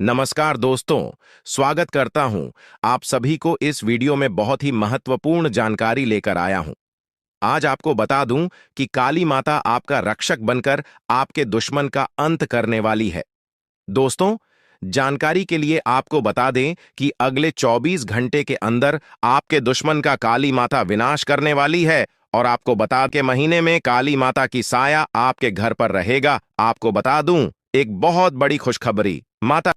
नमस्कार दोस्तों, स्वागत करता हूं आप सभी को इस वीडियो में बहुत ही महत्वपूर्ण जानकारी लेकर आया हूं। आज आपको बता दूं कि काली माता आपका रक्षक बनकर आपके दुश्मन का अंत करने वाली है। दोस्तों, जानकारी के लिए आपको बता दें कि अगले 24 घंटे के अंदर आपके दुश्मन का काली माता विनाश करने वाली है और आपको बता के महीने में काली माता की साया आपके घर पर रहेगा। आपको बता दूं एक बहुत बड़ी खुशखबरी माता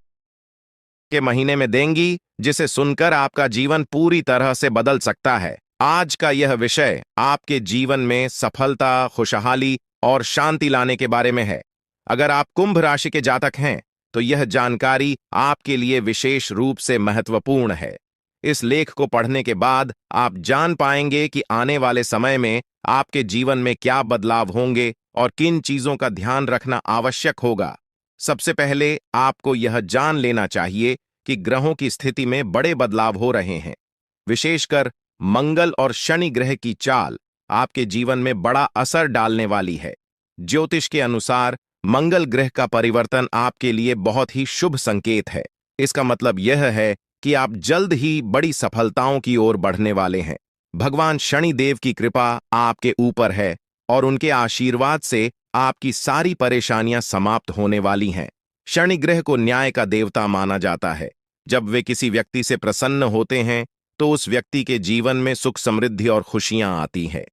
के महीने में देंगी, जिसे सुनकर आपका जीवन पूरी तरह से बदल सकता है। आज का यह विषय आपके जीवन में सफलता, खुशहाली और शांति लाने के बारे में है। अगर आप कुंभ राशि के जातक हैं, तो यह जानकारी आपके लिए विशेष रूप से महत्वपूर्ण है। इस लेख को पढ़ने के बाद आप जान पाएंगे कि आने वाले समय में आपके जीवन में क्या बदलाव होंगे और किन चीजों का ध्यान रखना आवश्यक होगा। सबसे पहले आपको यह जान लेना चाहिए कि ग्रहों की स्थिति में बड़े बदलाव हो रहे हैं। विशेषकर मंगल और शनि ग्रह की चाल आपके जीवन में बड़ा असर डालने वाली है। ज्योतिष के अनुसार मंगल ग्रह का परिवर्तन आपके लिए बहुत ही शुभ संकेत है। इसका मतलब यह है कि आप जल्द ही बड़ी सफलताओं की ओर बढ़ने वाले हैं। भगवान शनि देव की कृपा आपके ऊपर है और उनके आशीर्वाद से आपकी सारी परेशानियां समाप्त होने वाली हैं। शनि ग्रह को न्याय का देवता माना जाता है। जब वे किसी व्यक्ति से प्रसन्न होते हैं तो उस व्यक्ति के जीवन में सुख, समृद्धि और खुशियां आती हैं।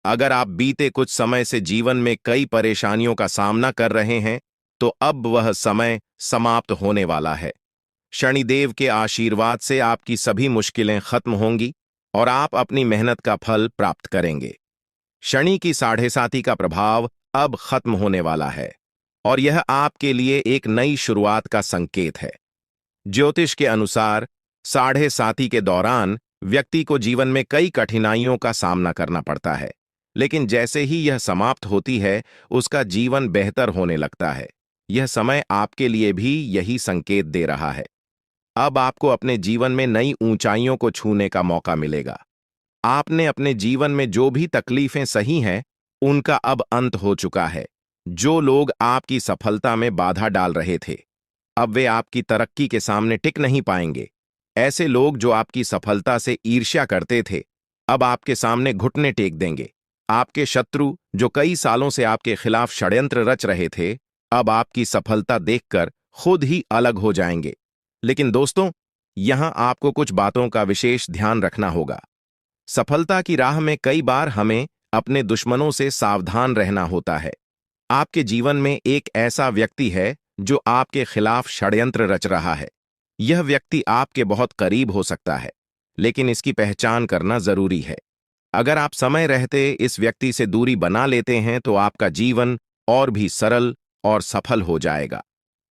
अगर आप बीते कुछ समय से जीवन में कई परेशानियों का सामना कर रहे हैं, तो अब वह समय समाप्त होने वाला है। शनिदेव के आशीर्वाद से आपकी सभी मुश्किलें खत्म होंगी और आप अपनी मेहनत का फल प्राप्त करेंगे। शनि की साढ़े साती का प्रभाव अब खत्म होने वाला है और यह आपके लिए एक नई शुरुआत का संकेत है। ज्योतिष के अनुसार साढ़े साती के दौरान व्यक्ति को जीवन में कई कठिनाइयों का सामना करना पड़ता है, लेकिन जैसे ही यह समाप्त होती है, उसका जीवन बेहतर होने लगता है। यह समय आपके लिए भी यही संकेत दे रहा है। अब आपको अपने जीवन में नई ऊंचाइयों को छूने का मौका मिलेगा। आपने अपने जीवन में जो भी तकलीफें सही हैं, उनका अब अंत हो चुका है। जो लोग आपकी सफलता में बाधा डाल रहे थे, अब वे आपकी तरक्की के सामने टिक नहीं पाएंगे। ऐसे लोग जो आपकी सफलता से ईर्ष्या करते थे, अब आपके सामने घुटने टेक देंगे। आपके शत्रु जो कई सालों से आपके खिलाफ षड्यंत्र रच रहे थे, अब आपकी सफलता देखकर खुद ही अलग हो जाएंगे। लेकिन दोस्तों, यहां आपको कुछ बातों का विशेष ध्यान रखना होगा। सफलता की राह में कई बार हमें अपने दुश्मनों से सावधान रहना होता है। आपके जीवन में एक ऐसा व्यक्ति है जो आपके खिलाफ षड्यंत्र रच रहा है। यह व्यक्ति आपके बहुत करीब हो सकता है, लेकिन इसकी पहचान करना जरूरी है। अगर आप समय रहते इस व्यक्ति से दूरी बना लेते हैं, तो आपका जीवन और भी सरल और सफल हो जाएगा।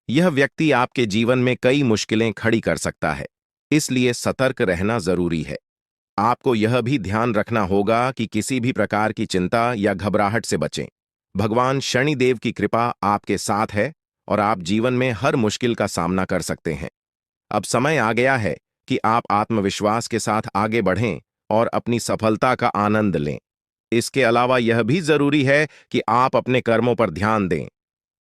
यह व्यक्ति आपके जीवन में कई मुश्किलें खड़ी कर सकता है, इसलिए सतर्क रहना जरूरी है। आपको यह भी ध्यान रखना होगा कि किसी भी प्रकार की चिंता या घबराहट से बचें। भगवान शनिदेव की कृपा आपके साथ है और आप जीवन में हर मुश्किल का सामना कर सकते हैं। अब समय आ गया है कि आप आत्मविश्वास के साथ आगे बढ़ें और अपनी सफलता का आनंद लें। इसके अलावा यह भी जरूरी है कि आप अपने कर्मों पर ध्यान दें।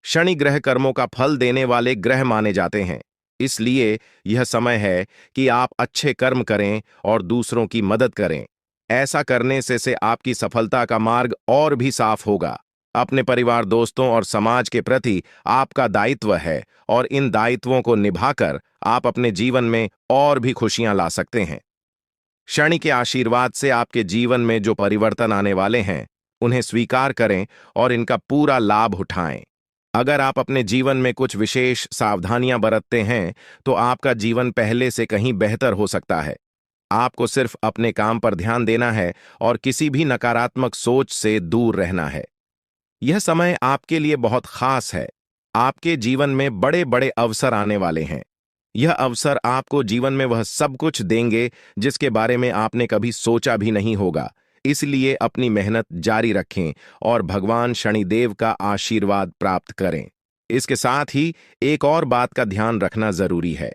शनि ग्रह कर्मों का फल देने वाले ग्रह माने जाते हैं, इसलिए यह समय है कि आप अच्छे कर्म करें और दूसरों की मदद करें। ऐसा करने से आपकी सफलता का मार्ग और भी साफ होगा। अपने परिवार, दोस्तों और समाज के प्रति आपका दायित्व है और इन दायित्वों को निभाकर आप अपने जीवन में और भी खुशियां ला सकते हैं। शनि के आशीर्वाद से आपके जीवन में जो परिवर्तन आने वाले हैं, उन्हें स्वीकार करें और इनका पूरा लाभ उठाएं। अगर आप अपने जीवन में कुछ विशेष सावधानियां बरतते हैं, तो आपका जीवन पहले से कहीं बेहतर हो सकता है। आपको सिर्फ अपने काम पर ध्यान देना है और किसी भी नकारात्मक सोच से दूर रहना है। यह समय आपके लिए बहुत खास है। आपके जीवन में बड़े बड़े अवसर आने वाले हैं। यह अवसर आपको जीवन में वह सब कुछ देंगे जिसके बारे में आपने कभी सोचा भी नहीं होगा। इसलिए अपनी मेहनत जारी रखें और भगवान शनिदेव का आशीर्वाद प्राप्त करें। इसके साथ ही एक और बात का ध्यान रखना जरूरी है।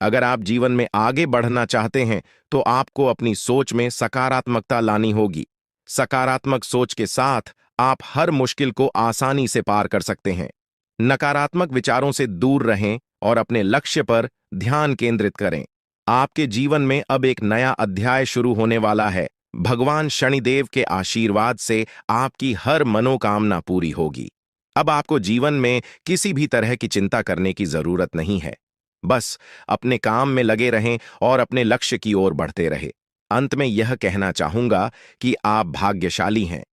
अगर आप जीवन में आगे बढ़ना चाहते हैं, तो आपको अपनी सोच में सकारात्मकता लानी होगी। सकारात्मक सोच के साथ आप हर मुश्किल को आसानी से पार कर सकते हैं। नकारात्मक विचारों से दूर रहें और अपने लक्ष्य पर ध्यान केंद्रित करें। आपके जीवन में अब एक नया अध्याय शुरू होने वाला है। भगवान शनिदेव के आशीर्वाद से आपकी हर मनोकामना पूरी होगी। अब आपको जीवन में किसी भी तरह की चिंता करने की जरूरत नहीं है। बस अपने काम में लगे रहें और अपने लक्ष्य की ओर बढ़ते रहें। अंत में यह कहना चाहूंगा कि आप भाग्यशाली हैं,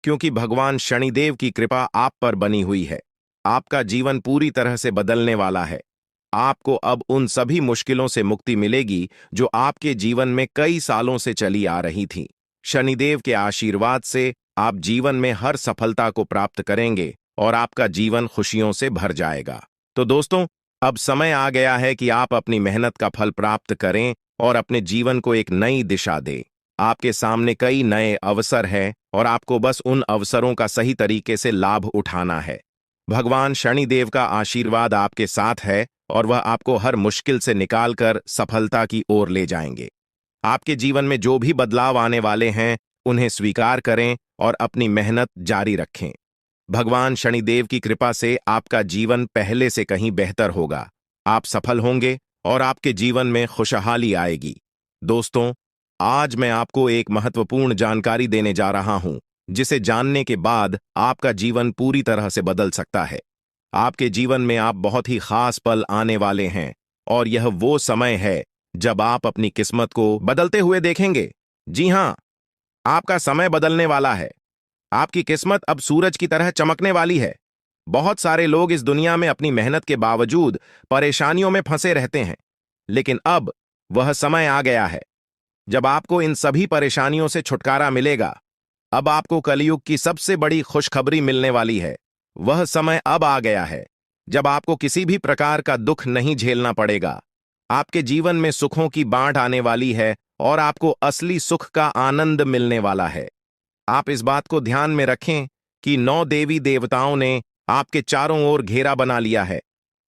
क्योंकि भगवान शनिदेव की कृपा आप पर बनी हुई है। आपका जीवन पूरी तरह से बदलने वाला है। आपको अब उन सभी मुश्किलों से मुक्ति मिलेगी जो आपके जीवन में कई सालों से चली आ रही थी। शनिदेव के आशीर्वाद से आप जीवन में हर सफलता को प्राप्त करेंगे और आपका जीवन खुशियों से भर जाएगा। तो दोस्तों, अब समय आ गया है कि आप अपनी मेहनत का फल प्राप्त करें और अपने जीवन को एक नई दिशा दें। आपके सामने कई नए अवसर हैं और आपको बस उन अवसरों का सही तरीके से लाभ उठाना है। भगवान शनिदेव का आशीर्वाद आपके साथ है और वह आपको हर मुश्किल से निकालकर सफलता की ओर ले जाएंगे। आपके जीवन में जो भी बदलाव आने वाले हैं, उन्हें स्वीकार करें और अपनी मेहनत जारी रखें। भगवान शनिदेव की कृपा से आपका जीवन पहले से कहीं बेहतर होगा। आप सफल होंगे और आपके जीवन में खुशहाली आएगी। दोस्तों, आज मैं आपको एक महत्वपूर्ण जानकारी देने जा रहा हूं, जिसे जानने के बाद आपका जीवन पूरी तरह से बदल सकता है। आपके जीवन में आप बहुत ही खास पल आने वाले हैं और यह वो समय है जब आप अपनी किस्मत को बदलते हुए देखेंगे। जी हां, आपका समय बदलने वाला है। आपकी किस्मत अब सूरज की तरह चमकने वाली है। बहुत सारे लोग इस दुनिया में अपनी मेहनत के बावजूद परेशानियों में फंसे रहते हैं, लेकिन अब वह समय आ गया है जब आपको इन सभी परेशानियों से छुटकारा मिलेगा। अब आपको कलयुग की सबसे बड़ी खुशखबरी मिलने वाली है। वह समय अब आ गया है जब आपको किसी भी प्रकार का दुख नहीं झेलना पड़ेगा। आपके जीवन में सुखों की बाढ़ आने वाली है और आपको असली सुख का आनंद मिलने वाला है। आप इस बात को ध्यान में रखें कि 9 देवी देवताओं ने आपके चारों ओर घेरा बना लिया है।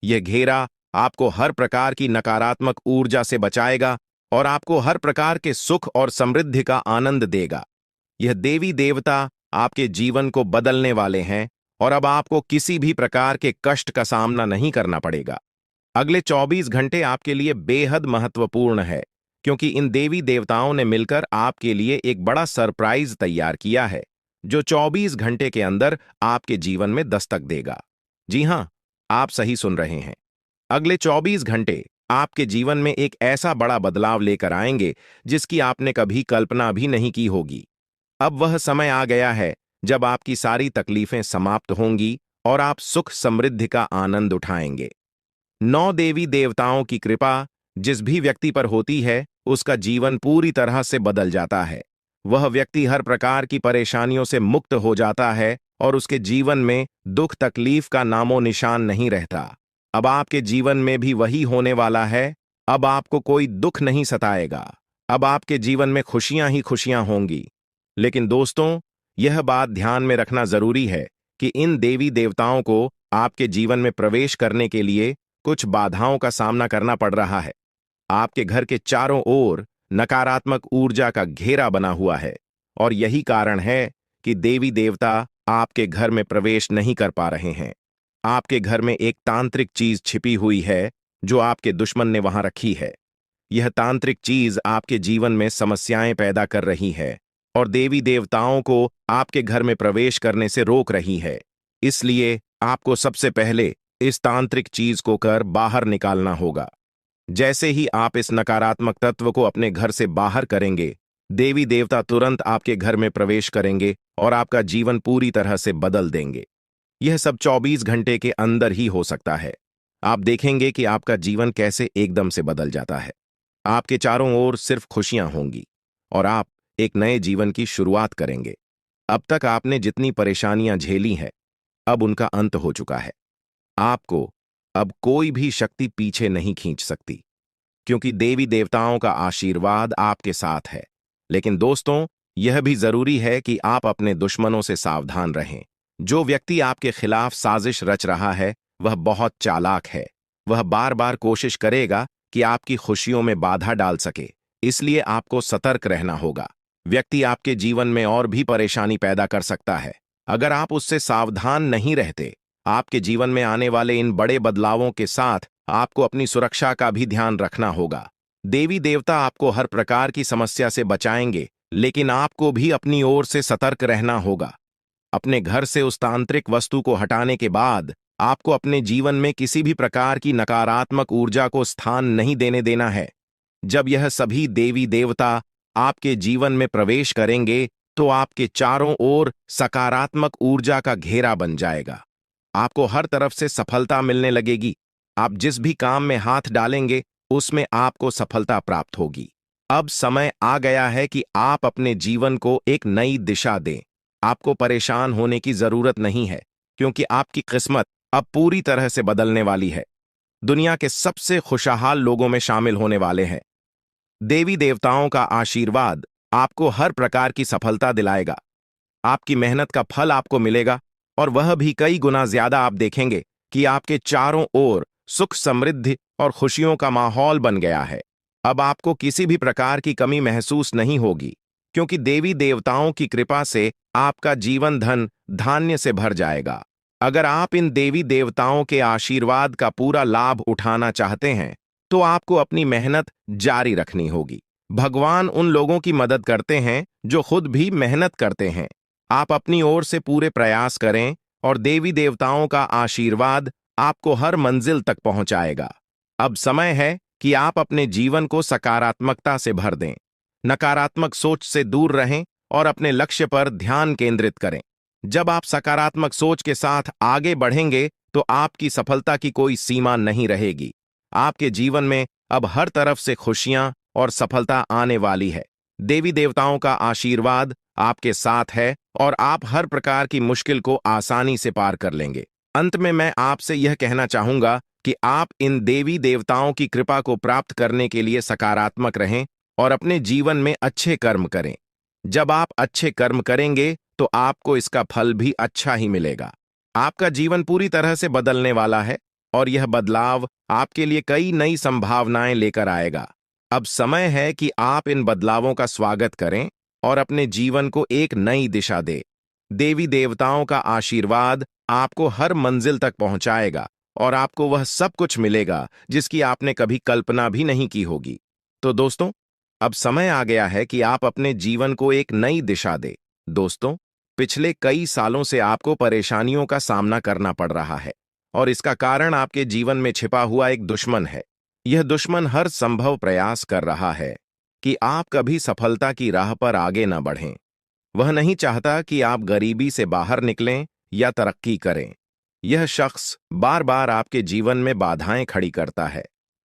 यह घेरा आपको हर प्रकार की नकारात्मक ऊर्जा से बचाएगा और आपको हर प्रकार के सुख और समृद्धि का आनंद देगा। यह देवी देवता आपके जीवन को बदलने वाले हैं और अब आपको किसी भी प्रकार के कष्ट का सामना नहीं करना पड़ेगा। अगले 24 घंटे आपके लिए बेहद महत्वपूर्ण है, क्योंकि इन देवी देवताओं ने मिलकर आपके लिए एक बड़ा सरप्राइज तैयार किया है, जो 24 घंटे के अंदर आपके जीवन में दस्तक देगा। जी हां, आप सही सुन रहे हैं। अगले 24 घंटे आपके जीवन में एक ऐसा बड़ा बदलाव लेकर आएंगे जिसकी आपने कभी कल्पना भी नहीं की होगी। अब वह समय आ गया है जब आपकी सारी तकलीफें समाप्त होंगी और आप सुख समृद्धि का आनंद उठाएंगे। 9 देवी देवताओं की कृपा जिस भी व्यक्ति पर होती है, उसका जीवन पूरी तरह से बदल जाता है। वह व्यक्ति हर प्रकार की परेशानियों से मुक्त हो जाता है और उसके जीवन में दुख तकलीफ का नामो निशान नहीं रहता। अब आपके जीवन में भी वही होने वाला है। अब आपको कोई दुख नहीं सताएगा। अब आपके जीवन में खुशियां ही खुशियां होंगी। लेकिन दोस्तों, यह बात ध्यान में रखना जरूरी है कि इन देवी देवताओं को आपके जीवन में प्रवेश करने के लिए कुछ बाधाओं का सामना करना पड़ रहा है। आपके घर के चारों ओर नकारात्मक ऊर्जा का घेरा बना हुआ है और यही कारण है कि देवी देवता आपके घर में प्रवेश नहीं कर पा रहे हैं। आपके घर में एक तांत्रिक चीज छिपी हुई है जो आपके दुश्मन ने वहां रखी है। यह तांत्रिक चीज आपके जीवन में समस्याएं पैदा कर रही है और देवी देवताओं को आपके घर में प्रवेश करने से रोक रही है। इसलिए आपको सबसे पहले इस तांत्रिक चीज को कर बाहर निकालना होगा। जैसे ही आप इस नकारात्मक तत्व को अपने घर से बाहर करेंगे, देवी देवता तुरंत आपके घर में प्रवेश करेंगे और आपका जीवन पूरी तरह से बदल देंगे। यह सब 24 घंटे के अंदर ही हो सकता है। आप देखेंगे कि आपका जीवन कैसे एकदम से बदल जाता है। आपके चारों ओर सिर्फ खुशियां होंगी और आप एक नए जीवन की शुरुआत करेंगे। अब तक आपने जितनी परेशानियां झेली हैं, अब उनका अंत हो चुका है। आपको अब कोई भी शक्ति पीछे नहीं खींच सकती, क्योंकि देवी देवताओं का आशीर्वाद आपके साथ है। लेकिन दोस्तों, यह भी जरूरी है कि आप अपने दुश्मनों से सावधान रहें। जो व्यक्ति आपके खिलाफ साजिश रच रहा है, वह बहुत चालाक है। वह बार बार कोशिश करेगा कि आपकी खुशियों में बाधा डाल सके, इसलिए आपको सतर्क रहना होगा। व्यक्ति आपके जीवन में और भी परेशानी पैदा कर सकता है। अगर आप उससे सावधान नहीं रहते, आपके जीवन में आने वाले इन बड़े बदलावों के साथ आपको अपनी सुरक्षा का भी ध्यान रखना होगा। देवी देवता आपको हर प्रकार की समस्या से बचाएंगे, लेकिन आपको भी अपनी ओर से सतर्क रहना होगा। अपने घर से उस तांत्रिक वस्तु को हटाने के बाद आपको अपने जीवन में किसी भी प्रकार की नकारात्मक ऊर्जा को स्थान नहीं देने देना है। जब यह सभी देवी देवता आपके जीवन में प्रवेश करेंगे तो आपके चारों ओर सकारात्मक ऊर्जा का घेरा बन जाएगा। आपको हर तरफ से सफलता मिलने लगेगी। आप जिस भी काम में हाथ डालेंगे उसमें आपको सफलता प्राप्त होगी। अब समय आ गया है कि आप अपने जीवन को एक नई दिशा दें। आपको परेशान होने की जरूरत नहीं है, क्योंकि आपकी किस्मत अब पूरी तरह से बदलने वाली है। दुनिया के सबसे खुशहाल लोगों में शामिल होने वाले हैं। देवी देवताओं का आशीर्वाद आपको हर प्रकार की सफलता दिलाएगा। आपकी मेहनत का फल आपको मिलेगा, और वह भी कई गुना ज्यादा। आप देखेंगे कि आपके चारों ओर सुख, समृद्धि और खुशियों का माहौल बन गया है। अब आपको किसी भी प्रकार की कमी महसूस नहीं होगी, क्योंकि देवी देवताओं की कृपा से आपका जीवन धन धान्य से भर जाएगा। अगर आप इन देवी देवताओं के आशीर्वाद का पूरा लाभ उठाना चाहते हैं तो आपको अपनी मेहनत जारी रखनी होगी। भगवान उन लोगों की मदद करते हैं जो खुद भी मेहनत करते हैं। आप अपनी ओर से पूरे प्रयास करें और देवी देवताओं का आशीर्वाद आपको हर मंजिल तक पहुंचाएगा। अब समय है कि आप अपने जीवन को सकारात्मकता से भर दें। नकारात्मक सोच से दूर रहें और अपने लक्ष्य पर ध्यान केंद्रित करें। जब आप सकारात्मक सोच के साथ आगे बढ़ेंगे तो आपकी सफलता की कोई सीमा नहीं रहेगी। आपके जीवन में अब हर तरफ से खुशियां और सफलता आने वाली है। देवी देवताओं का आशीर्वाद आपके साथ है और आप हर प्रकार की मुश्किल को आसानी से पार कर लेंगे। अंत में मैं आपसे यह कहना चाहूंगा कि आप इन देवी देवताओं की कृपा को प्राप्त करने के लिए सकारात्मक रहें और अपने जीवन में अच्छे कर्म करें। जब आप अच्छे कर्म करेंगे तो आपको इसका फल भी अच्छा ही मिलेगा। आपका जीवन पूरी तरह से बदलने वाला है और यह बदलाव आपके लिए कई नई संभावनाएं लेकर आएगा। अब समय है कि आप इन बदलावों का स्वागत करें और अपने जीवन को एक नई दिशा दें। देवी देवताओं का आशीर्वाद आपको हर मंजिल तक पहुंचाएगा और आपको वह सब कुछ मिलेगा जिसकी आपने कभी कल्पना भी नहीं की होगी। तो दोस्तों, अब समय आ गया है कि आप अपने जीवन को एक नई दिशा दें। दोस्तों, पिछले कई सालों से आपको परेशानियों का सामना करना पड़ रहा है और इसका कारण आपके जीवन में छिपा हुआ एक दुश्मन है। यह दुश्मन हर संभव प्रयास कर रहा है कि आप कभी सफलता की राह पर आगे न बढ़ें। वह नहीं चाहता कि आप गरीबी से बाहर निकलें या तरक्की करें। यह शख्स बार बार आपके जीवन में बाधाएं खड़ी करता है,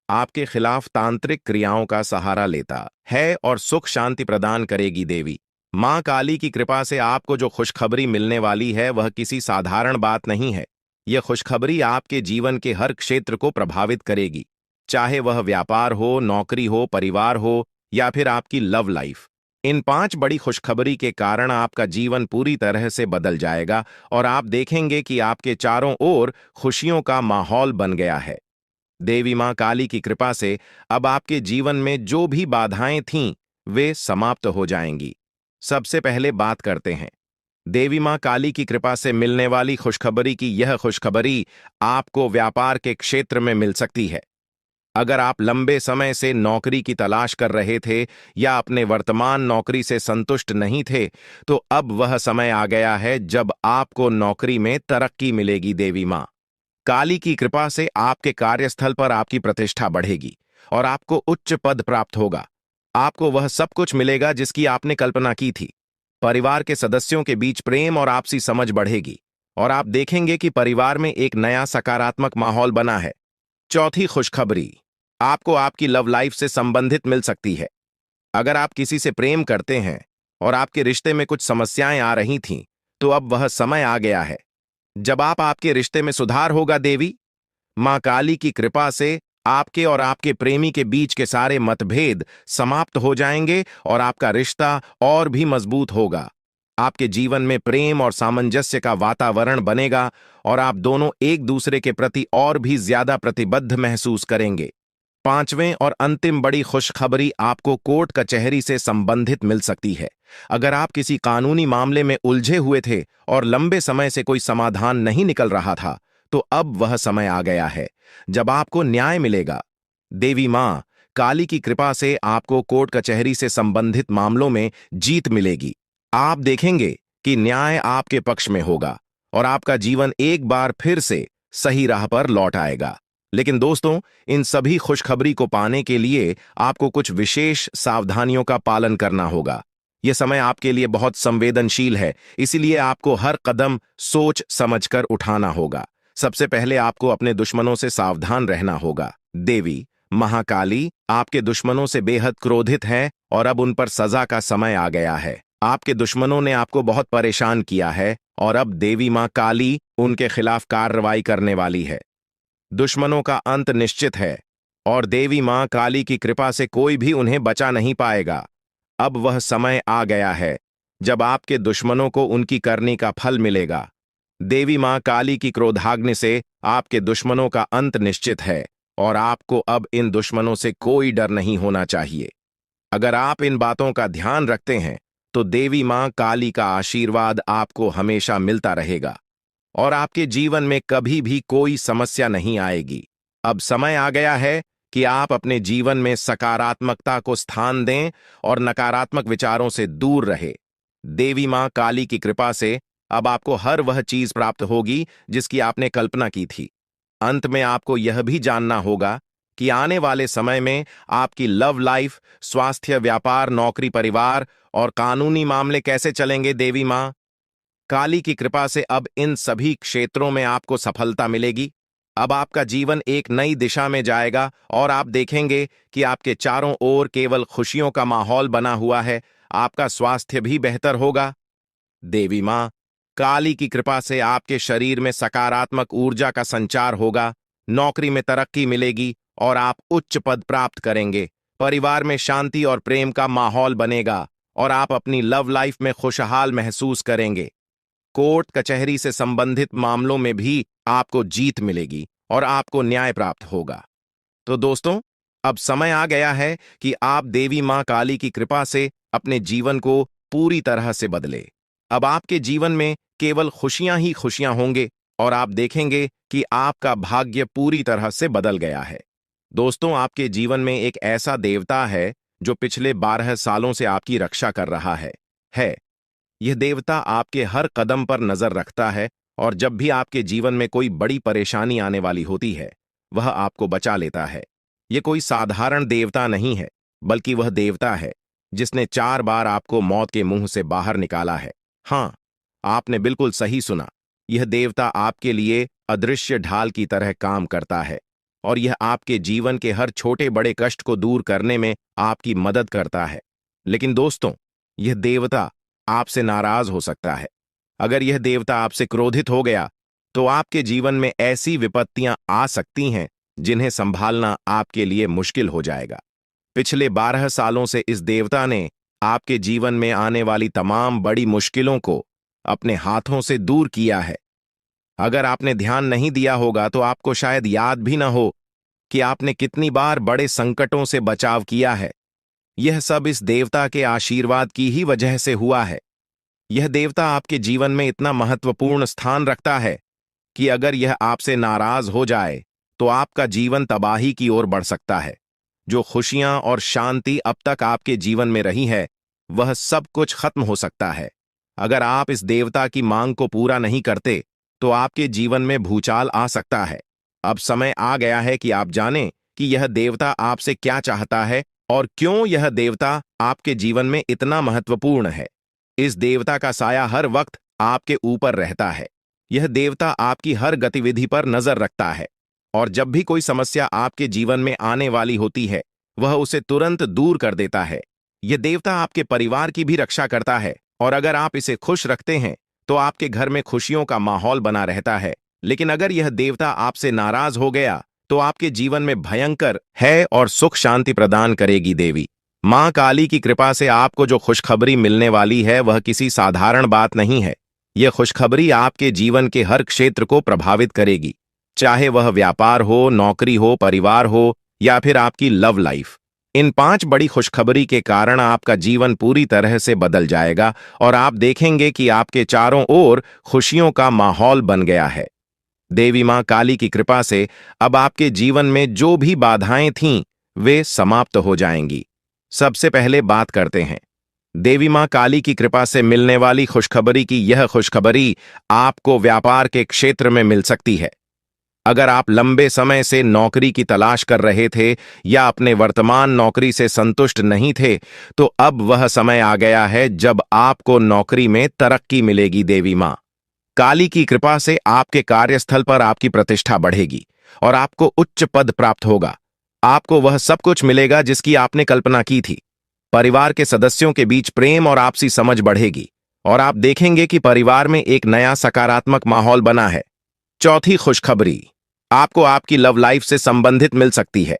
आपके खिलाफ तांत्रिक क्रियाओं का सहारा लेता है और सुख शांति प्रदान करेगी देवी मां काली की कृपा से आपको जो खुशखबरी मिलने वाली है वह किसी साधारण बात नहीं है। यह खुशखबरी आपके जीवन के हर क्षेत्र को प्रभावित करेगी, चाहे वह व्यापार हो, नौकरी हो, परिवार हो या फिर आपकी लव लाइफ। इन 5 बड़ी खुशखबरी के कारण आपका जीवन पूरी तरह से बदल जाएगा और आप देखेंगे कि आपके चारों ओर खुशियों का माहौल बन गया है। देवी मां काली की कृपा से अब आपके जीवन में जो भी बाधाएं थीं वे समाप्त हो जाएंगी। सबसे पहले बात करते हैं देवी मां काली की कृपा से मिलने वाली खुशखबरी की। यह खुशखबरी आपको व्यापार के क्षेत्र में मिल सकती है। अगर आप लंबे समय से नौकरी की तलाश कर रहे थे या अपने वर्तमान नौकरी से संतुष्ट नहीं थे, तो अब वह समय आ गया है जब आपको नौकरी में तरक्की मिलेगी। देवी मां काली की कृपा से आपके कार्यस्थल पर आपकी प्रतिष्ठा बढ़ेगी और आपको उच्च पद प्राप्त होगा। आपको वह सब कुछ मिलेगा जिसकी आपने कल्पना की थी। परिवार के सदस्यों के बीच प्रेम और आपसी समझ बढ़ेगी और आप देखेंगे कि परिवार में एक नया सकारात्मक माहौल बना है। चौथी खुशखबरी आपको आपकी लव लाइफ से संबंधित मिल सकती है। अगर आप किसी से प्रेम करते हैं और आपके रिश्ते में कुछ समस्याएं आ रही थीं, तो अब वह समय आ गया है जब आपके रिश्ते में सुधार होगा। देवी मां काली की कृपा से आपके और आपके प्रेमी के बीच के सारे मतभेद समाप्त हो जाएंगे और आपका रिश्ता और भी मजबूत होगा। आपके जीवन में प्रेम और सामंजस्य का वातावरण बनेगा और आप दोनों एक दूसरे के प्रति और भी ज्यादा प्रतिबद्ध महसूस करेंगे। 5वें और अंतिम बड़ी खुशखबरी आपको कोर्ट कचहरी से संबंधित मिल सकती है। अगर आप किसी कानूनी मामले में उलझे हुए थे और लंबे समय से कोई समाधान नहीं निकल रहा था, तो अब वह समय आ गया है जब आपको न्याय मिलेगा। देवी मां काली की कृपा से आपको कोर्ट कचहरी से संबंधित मामलों में जीत मिलेगी। आप देखेंगे कि न्याय आपके पक्ष में होगा और आपका जीवन एक बार फिर से सही राह पर लौट आएगा। लेकिन दोस्तों, इन सभी खुशखबरी को पाने के लिए आपको कुछ विशेष सावधानियों का पालन करना होगा। यह समय आपके लिए बहुत संवेदनशील है, इसीलिए आपको हर कदम सोच समझकर उठाना होगा। सबसे पहले आपको अपने दुश्मनों से सावधान रहना होगा। देवी महाकाली आपके दुश्मनों से बेहद क्रोधित है और अब उन पर सजा का समय आ गया है। आपके दुश्मनों ने आपको बहुत परेशान किया है और अब देवी मां काली उनके खिलाफ कार्रवाई करने वाली है। दुश्मनों का अंत निश्चित है और देवी मां काली की कृपा से कोई भी उन्हें बचा नहीं पाएगा। अब वह समय आ गया है जब आपके दुश्मनों को उनकी करनी का फल मिलेगा। देवी मां काली की क्रोधाग्नि से आपके दुश्मनों का अंत निश्चित है और आपको अब इन दुश्मनों से कोई डर नहीं होना चाहिए। अगर आप इन बातों का ध्यान रखते हैं तो देवी मां काली का आशीर्वाद आपको हमेशा मिलता रहेगा और आपके जीवन में कभी भी कोई समस्या नहीं आएगी। अब समय आ गया है कि आप अपने जीवन में सकारात्मकता को स्थान दें और नकारात्मक विचारों से दूर रहे। देवी मां काली की कृपा से अब आपको हर वह चीज प्राप्त होगी जिसकी आपने कल्पना की थी। अंत में आपको यह भी जानना होगा कि आने वाले समय में आपकी लव लाइफ, स्वास्थ्य, व्यापार, नौकरी, परिवार और कानूनी मामले कैसे चलेंगे। देवी मां काली की कृपा से अब इन सभी क्षेत्रों में आपको सफलता मिलेगी। अब आपका जीवन एक नई दिशा में जाएगा और आप देखेंगे कि आपके चारों ओर केवल खुशियों का माहौल बना हुआ है। आपका स्वास्थ्य भी बेहतर होगा। देवी मां काली की कृपा से आपके शरीर में सकारात्मक ऊर्जा का संचार होगा। नौकरी में तरक्की मिलेगी और आप उच्च पद प्राप्त करेंगे। परिवार में शांति और प्रेम का माहौल बनेगा और आप अपनी लव लाइफ में खुशहाल महसूस करेंगे। कोर्ट कचहरी से संबंधित मामलों में भी आपको जीत मिलेगी और आपको न्याय प्राप्त होगा। तो दोस्तों, अब समय आ गया है कि आप देवी मां काली की कृपा से अपने जीवन को पूरी तरह से बदले। अब आपके जीवन में केवल खुशियां ही खुशियां होंगे और आप देखेंगे कि आपका भाग्य पूरी तरह से बदल गया है। दोस्तों, आपके जीवन में एक ऐसा देवता है जो पिछले 12 सालों से आपकी रक्षा कर रहा है। यह देवता आपके हर कदम पर नजर रखता है और जब भी आपके जीवन में कोई बड़ी परेशानी आने वाली होती है, वह आपको बचा लेता है। यह कोई साधारण देवता नहीं है, बल्कि वह देवता है जिसने 4 बार आपको मौत के मुंह से बाहर निकाला है। हाँ, आपने बिल्कुल सही सुना। यह देवता आपके लिए अदृश्य ढाल की तरह काम करता है और यह आपके जीवन के हर छोटे बड़े कष्ट को दूर करने में आपकी मदद करता है। लेकिन दोस्तों, यह देवता आपसे नाराज हो सकता है। अगर यह देवता आपसे क्रोधित हो गया तो आपके जीवन में ऐसी विपत्तियां आ सकती हैं जिन्हें संभालना आपके लिए मुश्किल हो जाएगा। पिछले 12 सालों से इस देवता ने आपके जीवन में आने वाली तमाम बड़ी मुश्किलों को अपने हाथों से दूर किया है। अगर आपने ध्यान नहीं दिया होगा तो आपको शायद याद भी न हो कि आपने कितनी बार बड़े संकटों से बचाव किया है। यह सब इस देवता के आशीर्वाद की ही वजह से हुआ है। यह देवता आपके जीवन में इतना महत्वपूर्ण स्थान रखता है कि अगर यह आपसे नाराज हो जाए तो आपका जीवन तबाही की ओर बढ़ सकता है। जो खुशियां और शांति अब तक आपके जीवन में रही है, वह सब कुछ खत्म हो सकता है। अगर आप इस देवता की मांग को पूरा नहीं करते तो आपके जीवन में भूचाल आ सकता है। अब समय आ गया है कि आप जानें कि यह देवता आपसे क्या चाहता है और क्यों यह देवता आपके जीवन में इतना महत्वपूर्ण है। इस देवता का साया हर वक्त आपके ऊपर रहता है। यह देवता आपकी हर गतिविधि पर नजर रखता है और जब भी कोई समस्या आपके जीवन में आने वाली होती है, वह उसे तुरंत दूर कर देता है। यह देवता आपके परिवार की भी रक्षा करता है और अगर आप इसे खुश रखते हैं तो आपके घर में खुशियों का माहौल बना रहता है। लेकिन अगर यह देवता आपसे नाराज हो गया तो आपके जीवन में भयंकर है और सुख शांति प्रदान करेगी। देवी मां काली की कृपा से आपको जो खुशखबरी मिलने वाली है वह किसी साधारण बात नहीं है। यह खुशखबरी आपके जीवन के हर क्षेत्र को प्रभावित करेगी, चाहे वह व्यापार हो, नौकरी हो, परिवार हो या फिर आपकी लव लाइफ। इन 5 बड़ी खुशखबरी के कारण आपका जीवन पूरी तरह से बदल जाएगा और आप देखेंगे कि आपके चारों ओर खुशियों का माहौल बन गया है। देवी मां काली की कृपा से अब आपके जीवन में जो भी बाधाएं थीं, वे समाप्त हो जाएंगी। सबसे पहले बात करते हैं देवी मां काली की कृपा से मिलने वाली खुशखबरी की। यह खुशखबरी आपको व्यापार के क्षेत्र में मिल सकती है। अगर आप लंबे समय से नौकरी की तलाश कर रहे थे या अपने वर्तमान नौकरी से संतुष्ट नहीं थे, तो अब वह समय आ गया है जब आपको नौकरी में तरक्की मिलेगी। देवी मां काली की कृपा से आपके कार्यस्थल पर आपकी प्रतिष्ठा बढ़ेगी और आपको उच्च पद प्राप्त होगा। आपको वह सब कुछ मिलेगा जिसकी आपने कल्पना की थी। परिवार के सदस्यों के बीच प्रेम और आपसी समझ बढ़ेगी और आप देखेंगे कि परिवार में एक नया सकारात्मक माहौल बना है। चौथी खुशखबरी आपको आपकी लव लाइफ से संबंधित मिल सकती है।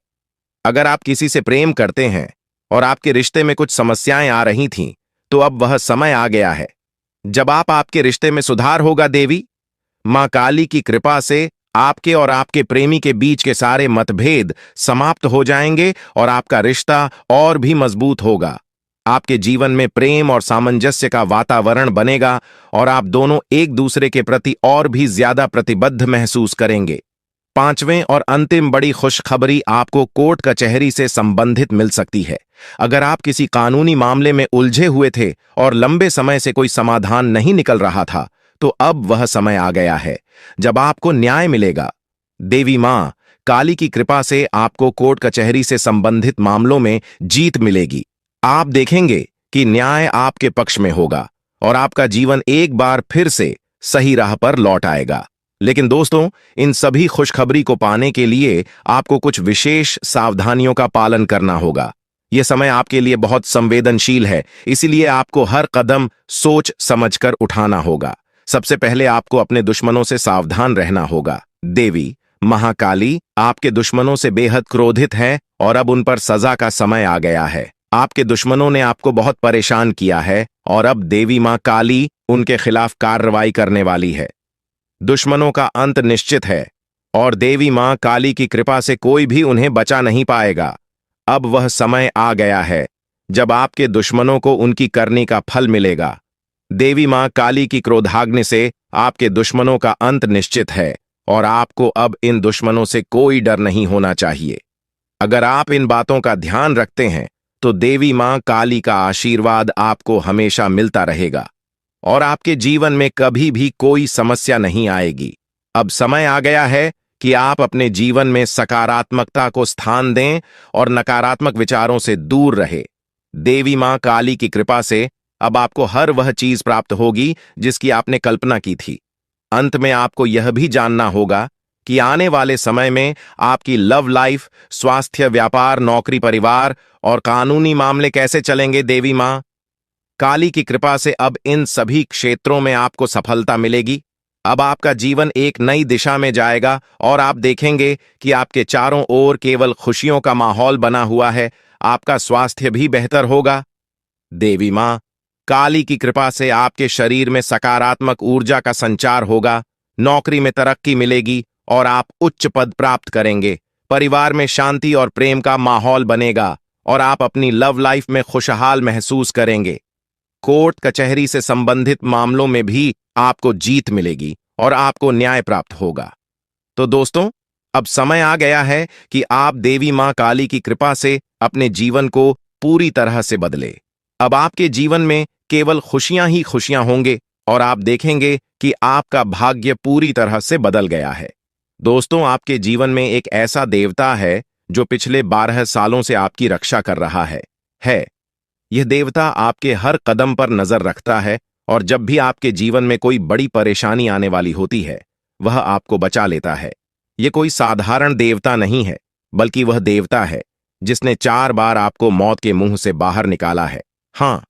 अगर आप किसी से प्रेम करते हैं और आपके रिश्ते में कुछ समस्याएं आ रही थीं, तो अब वह समय आ गया है जब आपके रिश्ते में सुधार होगा। देवी मां काली की कृपा से आपके और आपके प्रेमी के बीच के सारे मतभेद समाप्त हो जाएंगे और आपका रिश्ता और भी मजबूत होगा। आपके जीवन में प्रेम और सामंजस्य का वातावरण बनेगा और आप दोनों एक दूसरे के प्रति और भी ज्यादा प्रतिबद्ध महसूस करेंगे। पांचवें और अंतिम बड़ी खुशखबरी आपको कोर्ट कचहरी से संबंधित मिल सकती है। अगर आप किसी कानूनी मामले में उलझे हुए थे और लंबे समय से कोई समाधान नहीं निकल रहा था, तो अब वह समय आ गया है जब आपको न्याय मिलेगा। देवी मां काली की कृपा से आपको कोर्ट कचहरी से संबंधित मामलों में जीत मिलेगी। आप देखेंगे कि न्याय आपके पक्ष में होगा और आपका जीवन एक बार फिर से सही राह पर लौट आएगा। लेकिन दोस्तों, इन सभी खुशखबरी को पाने के लिए आपको कुछ विशेष सावधानियों का पालन करना होगा। यह समय आपके लिए बहुत संवेदनशील है, इसीलिए आपको हर कदम सोच समझकर उठाना होगा। सबसे पहले आपको अपने दुश्मनों से सावधान रहना होगा। देवी महाकाली आपके दुश्मनों से बेहद क्रोधित है और अब उन पर सजा का समय आ गया है। आपके दुश्मनों ने आपको बहुत परेशान किया है और अब देवी मां काली उनके खिलाफ कार्रवाई करने वाली है। दुश्मनों का अंत निश्चित है और देवी मां काली की कृपा से कोई भी उन्हें बचा नहीं पाएगा। अब वह समय आ गया है जब आपके दुश्मनों को उनकी करनी का फल मिलेगा। देवी मां काली की क्रोधाग्नि से आपके दुश्मनों का अंत निश्चित है और आपको अब इन दुश्मनों से कोई डर नहीं होना चाहिए। अगर आप इन बातों का ध्यान रखते हैं, तो देवी मां काली का आशीर्वाद आपको हमेशा मिलता रहेगा और आपके जीवन में कभी भी कोई समस्या नहीं आएगी। अब समय आ गया है कि आप अपने जीवन में सकारात्मकता को स्थान दें और नकारात्मक विचारों से दूर रहे। देवी मां काली की कृपा से अब आपको हर वह चीज प्राप्त होगी जिसकी आपने कल्पना की थी। अंत में आपको यह भी जानना होगा कि आने वाले समय में आपकी लव लाइफ, स्वास्थ्य, व्यापार, नौकरी, परिवार और कानूनी मामले कैसे चलेंगे। देवी मां काली की कृपा से अब इन सभी क्षेत्रों में आपको सफलता मिलेगी। अब आपका जीवन एक नई दिशा में जाएगा और आप देखेंगे कि आपके चारों ओर केवल खुशियों का माहौल बना हुआ है। आपका स्वास्थ्य भी बेहतर होगा। देवी मां काली की कृपा से आपके शरीर में सकारात्मक ऊर्जा का संचार होगा। नौकरी में तरक्की मिलेगी और आप उच्च पद प्राप्त करेंगे। परिवार में शांति और प्रेम का माहौल बनेगा और आप अपनी लव लाइफ में खुशहाल महसूस करेंगे। कोर्ट कचहरी से संबंधित मामलों में भी आपको जीत मिलेगी और आपको न्याय प्राप्त होगा। तो दोस्तों, अब समय आ गया है कि आप देवी मां काली की कृपा से अपने जीवन को पूरी तरह से बदले। अब आपके जीवन में केवल खुशियां ही खुशियां होंगे और आप देखेंगे कि आपका भाग्य पूरी तरह से बदल गया है। दोस्तों, आपके जीवन में एक ऐसा देवता है जो पिछले 12 सालों से आपकी रक्षा कर रहा है। यह देवता आपके हर कदम पर नजर रखता है और जब भी आपके जीवन में कोई बड़ी परेशानी आने वाली होती है, वह आपको बचा लेता है। यह कोई साधारण देवता नहीं है, बल्कि वह देवता है जिसने 4 बार आपको मौत के मुंह से बाहर निकाला है। हाँ,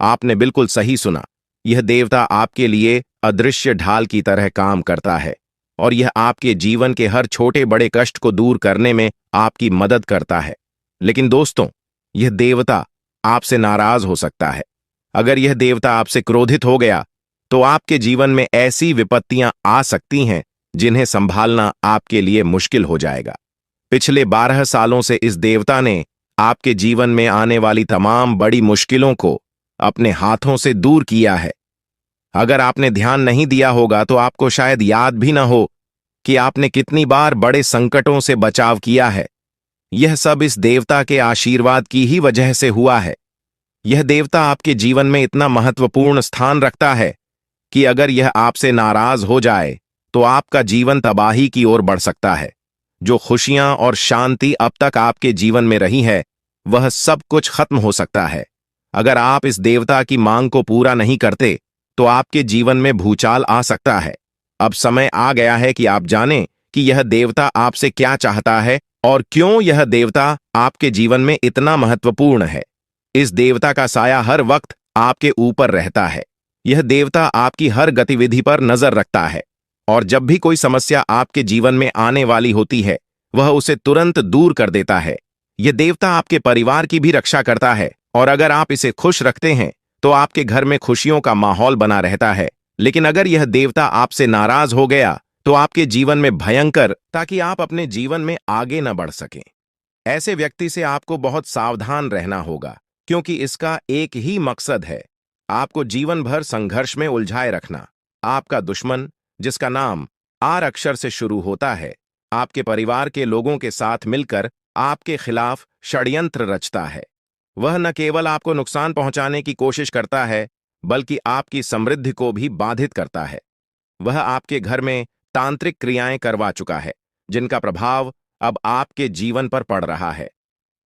आपने बिल्कुल सही सुना। यह देवता आपके लिए अदृश्य ढाल की तरह काम करता है और यह आपके जीवन के हर छोटे बड़े कष्ट को दूर करने में आपकी मदद करता है। लेकिन दोस्तों, यह देवता आपसे नाराज हो सकता है। अगर यह देवता आपसे क्रोधित हो गया, तो आपके जीवन में ऐसी विपत्तियां आ सकती हैं जिन्हें संभालना आपके लिए मुश्किल हो जाएगा। पिछले 12 सालों से इस देवता ने आपके जीवन में आने वाली तमाम बड़ी मुश्किलों को अपने हाथों से दूर किया है। अगर आपने ध्यान नहीं दिया होगा तो आपको शायद याद भी ना हो कि आपने कितनी बार बड़े संकटों से बचाव किया है। यह सब इस देवता के आशीर्वाद की ही वजह से हुआ है। यह देवता आपके जीवन में इतना महत्वपूर्ण स्थान रखता है कि अगर यह आपसे नाराज हो जाए तो आपका जीवन तबाही की ओर बढ़ सकता है। जो खुशियां और शांति अब तक आपके जीवन में रही है, वह सब कुछ खत्म हो सकता है। अगर आप इस देवता की मांग को पूरा नहीं करते तो आपके जीवन में भूचाल आ सकता है। अब समय आ गया है कि आप जानें कि यह देवता आपसे क्या चाहता है और क्यों यह देवता आपके जीवन में इतना महत्वपूर्ण है। इस देवता का साया हर वक्त आपके ऊपर रहता है। यह देवता आपकी हर गतिविधि पर नजर रखता है और जब भी कोई समस्या आपके जीवन में आने वाली होती है, वह उसे तुरंत दूर कर देता है। यह देवता आपके परिवार की भी रक्षा करता है और अगर आप इसे खुश रखते हैं तो आपके घर में खुशियों का माहौल बना रहता है। लेकिन अगर यह देवता आपसे नाराज हो गया तो आपके जीवन में भयंकर, ताकि आप अपने जीवन में आगे न बढ़ सकें। ऐसे व्यक्ति से आपको बहुत सावधान रहना होगा, क्योंकि इसका एक ही मकसद है, आपको जीवन भर संघर्ष में उलझाए रखना। आपका दुश्मन, जिसका नाम आर अक्षर से शुरू होता है, आपके परिवार के लोगों के साथ मिलकर आपके खिलाफ षड्यंत्र रचता है। वह न केवल आपको नुकसान पहुंचाने की कोशिश करता है, बल्कि आपकी समृद्धि को भी बाधित करता है। वह आपके घर में तांत्रिक क्रियाएं करवा चुका है, जिनका प्रभाव अब आपके जीवन पर पड़ रहा है।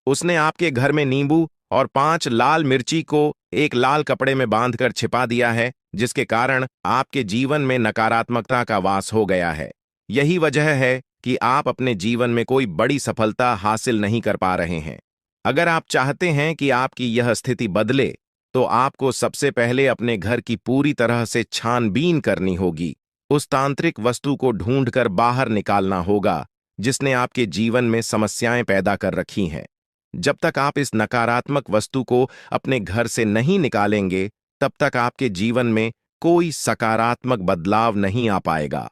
उसने आपके घर में नींबू और 5 लाल मिर्ची को एक लाल कपड़े में बांधकर छिपा दिया है, जिसके कारण आपके जीवन में नकारात्मकता का वास हो गया है। यही वजह है कि आप अपने जीवन में कोई बड़ी सफलता हासिल नहीं कर पा रहे हैं। अगर आप चाहते हैं कि आपकी यह स्थिति बदले, तो आपको सबसे पहले अपने घर की पूरी तरह से छानबीन करनी होगी। उस तांत्रिक वस्तु को ढूंढकर बाहर निकालना होगा जिसने आपके जीवन में समस्याएं पैदा कर रखी हैं। जब तक आप इस नकारात्मक वस्तु को अपने घर से नहीं निकालेंगे, तब तक आपके जीवन में कोई सकारात्मक बदलाव नहीं आ पाएगा।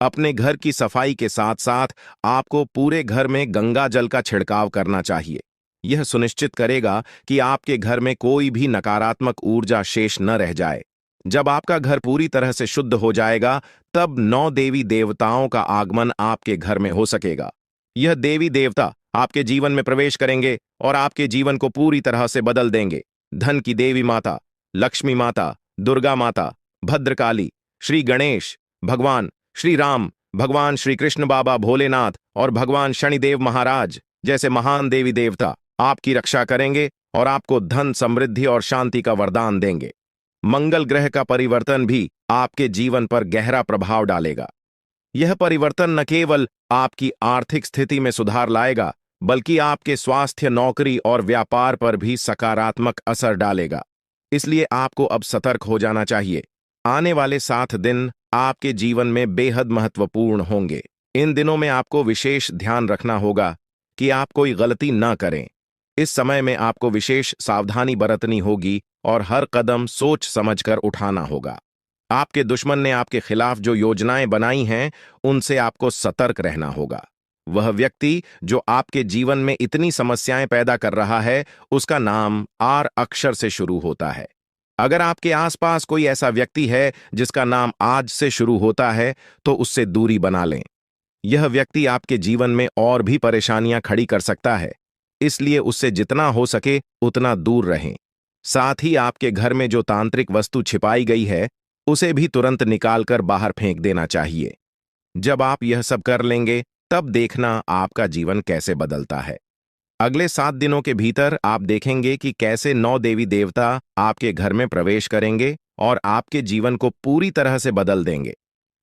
अपने घर की सफाई के साथ साथ आपको पूरे घर में गंगा जल का छिड़काव करना चाहिए। यह सुनिश्चित करेगा कि आपके घर में कोई भी नकारात्मक ऊर्जा शेष न रह जाए। जब आपका घर पूरी तरह से शुद्ध हो जाएगा, तब 9 देवी देवताओं का आगमन आपके घर में हो सकेगा। यह देवी देवता आपके जीवन में प्रवेश करेंगे और आपके जीवन को पूरी तरह से बदल देंगे। धन की देवी माता, लक्ष्मी माता, दुर्गा माता, भद्रकाली, श्री गणेश, भगवान श्री राम, भगवान श्री कृष्ण, बाबा भोलेनाथ और भगवान शनिदेव महाराज जैसे महान देवी देवता आपकी रक्षा करेंगे और आपको धन, समृद्धि और शांति का वरदान देंगे। मंगल ग्रह का परिवर्तन भी आपके जीवन पर गहरा प्रभाव डालेगा। यह परिवर्तन न केवल आपकी आर्थिक स्थिति में सुधार लाएगा, बल्कि आपके स्वास्थ्य, नौकरी और व्यापार पर भी सकारात्मक असर डालेगा। इसलिए आपको अब सतर्क हो जाना चाहिए। आने वाले 7 दिन आपके जीवन में बेहद महत्वपूर्ण होंगे। इन दिनों में आपको विशेष ध्यान रखना होगा कि आप कोई गलती न करें। इस समय में आपको विशेष सावधानी बरतनी होगी और हर कदम सोच समझकर उठाना होगा। आपके दुश्मन ने आपके खिलाफ जो योजनाएं बनाई हैं, उनसे आपको सतर्क रहना होगा। वह व्यक्ति जो आपके जीवन में इतनी समस्याएं पैदा कर रहा है, उसका नाम आर अक्षर से शुरू होता है। अगर आपके आसपास कोई ऐसा व्यक्ति है जिसका नाम आज से शुरू होता है, तो उससे दूरी बना लें। यह व्यक्ति आपके जीवन में और भी परेशानियां खड़ी कर सकता है, इसलिए उससे जितना हो सके उतना दूर रहें। साथ ही आपके घर में जो तांत्रिक वस्तु छिपाई गई है, उसे भी तुरंत निकालकर बाहर फेंक देना चाहिए। जब आप यह सब कर लेंगे, तब देखना आपका जीवन कैसे बदलता है। अगले 7 दिनों के भीतर आप देखेंगे कि कैसे 9 देवी देवता आपके घर में प्रवेश करेंगे और आपके जीवन को पूरी तरह से बदल देंगे।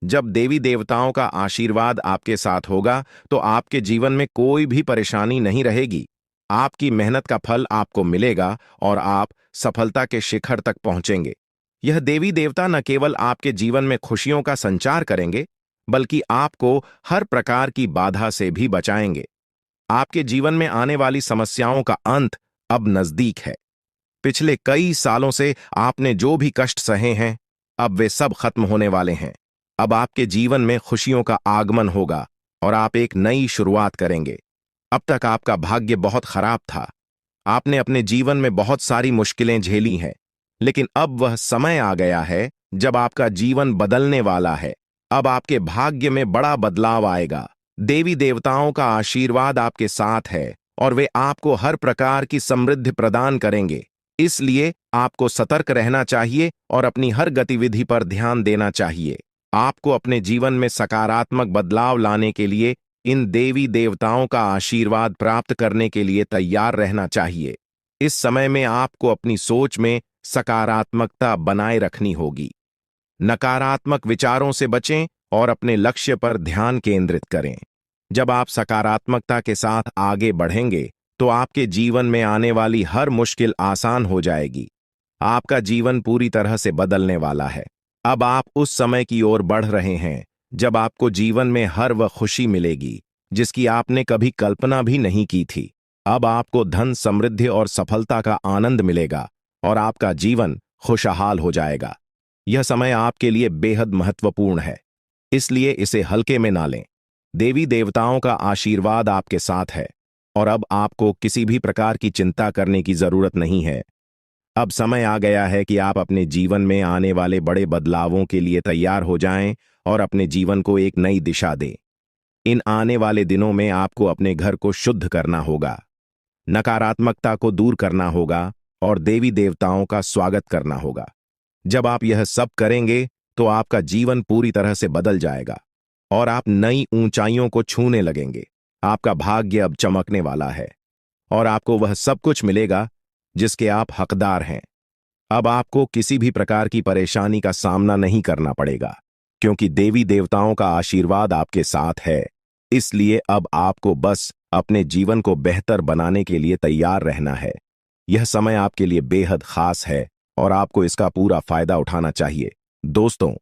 जब देवी देवताओं का आशीर्वाद आपके साथ होगा, तो आपके जीवन में कोई भी परेशानी नहीं रहेगी। आपकी मेहनत का फल आपको मिलेगा और आप सफलता के शिखर तक पहुंचेंगे। यह देवी देवता न केवल आपके जीवन में खुशियों का संचार करेंगे, बल्कि आपको हर प्रकार की बाधा से भी बचाएंगे। आपके जीवन में आने वाली समस्याओं का अंत अब नजदीक है। पिछले कई सालों से आपने जो भी कष्ट सहे हैं, अब वे सब खत्म होने वाले हैं। अब आपके जीवन में खुशियों का आगमन होगा और आप एक नई शुरुआत करेंगे। अब तक आपका भाग्य बहुत खराब था। आपने अपने जीवन में बहुत सारी मुश्किलें झेली हैं, लेकिन अब वह समय आ गया है जब आपका जीवन बदलने वाला है। अब आपके भाग्य में बड़ा बदलाव आएगा। देवी देवताओं का आशीर्वाद आपके साथ है और वे आपको हर प्रकार की समृद्धि प्रदान करेंगे। इसलिए आपको सतर्क रहना चाहिए और अपनी हर गतिविधि पर ध्यान देना चाहिए। आपको अपने जीवन में सकारात्मक बदलाव लाने के लिए इन देवी देवताओं का आशीर्वाद प्राप्त करने के लिए तैयार रहना चाहिए। इस समय में आपको अपनी सोच में सकारात्मकता बनाए रखनी होगी। नकारात्मक विचारों से बचें और अपने लक्ष्य पर ध्यान केंद्रित करें। जब आप सकारात्मकता के साथ आगे बढ़ेंगे तो आपके जीवन में आने वाली हर मुश्किल आसान हो जाएगी। आपका जीवन पूरी तरह से बदलने वाला है। अब आप उस समय की ओर बढ़ रहे हैं जब आपको जीवन में हर वह खुशी मिलेगी जिसकी आपने कभी कल्पना भी नहीं की थी। अब आपको धन, समृद्धि और सफलता का आनंद मिलेगा और आपका जीवन खुशहाल हो जाएगा। यह समय आपके लिए बेहद महत्वपूर्ण है, इसलिए इसे हल्के में ना लें। देवी देवताओं का आशीर्वाद आपके साथ है और अब आपको किसी भी प्रकार की चिंता करने की जरूरत नहीं है। अब समय आ गया है कि आप अपने जीवन में आने वाले बड़े बदलावों के लिए तैयार हो जाएं और अपने जीवन को एक नई दिशा दें। इन आने वाले दिनों में आपको अपने घर को शुद्ध करना होगा, नकारात्मकता को दूर करना होगा और देवी देवताओं का स्वागत करना होगा। जब आप यह सब करेंगे तो आपका जीवन पूरी तरह से बदल जाएगा और आप नई ऊंचाइयों को छूने लगेंगे। आपका भाग्य अब चमकने वाला है और आपको वह सब कुछ मिलेगा जिसके आप हकदार हैं। अब आपको किसी भी प्रकार की परेशानी का सामना नहीं करना पड़ेगा क्योंकि देवी देवताओं का आशीर्वाद आपके साथ है। इसलिए अब आपको बस अपने जीवन को बेहतर बनाने के लिए तैयार रहना है। यह समय आपके लिए बेहद खास है और आपको इसका पूरा फायदा उठाना चाहिए। दोस्तों,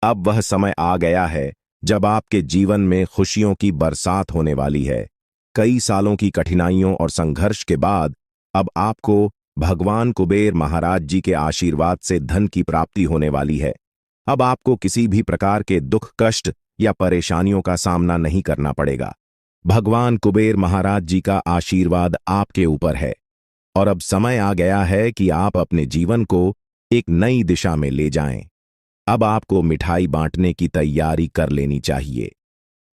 अब वह समय आ गया है जब आपके जीवन में खुशियों की बरसात होने वाली है। कई सालों की कठिनाइयों और संघर्ष के बाद अब आपको भगवान कुबेर महाराज जी के आशीर्वाद से धन की प्राप्ति होने वाली है। अब आपको किसी भी प्रकार के दुख, कष्ट या परेशानियों का सामना नहीं करना पड़ेगा। भगवान कुबेर महाराज जी का आशीर्वाद आपके ऊपर है और अब समय आ गया है कि आप अपने जीवन को एक नई दिशा में ले जाएं। अब आपको मिठाई बांटने की तैयारी कर लेनी चाहिए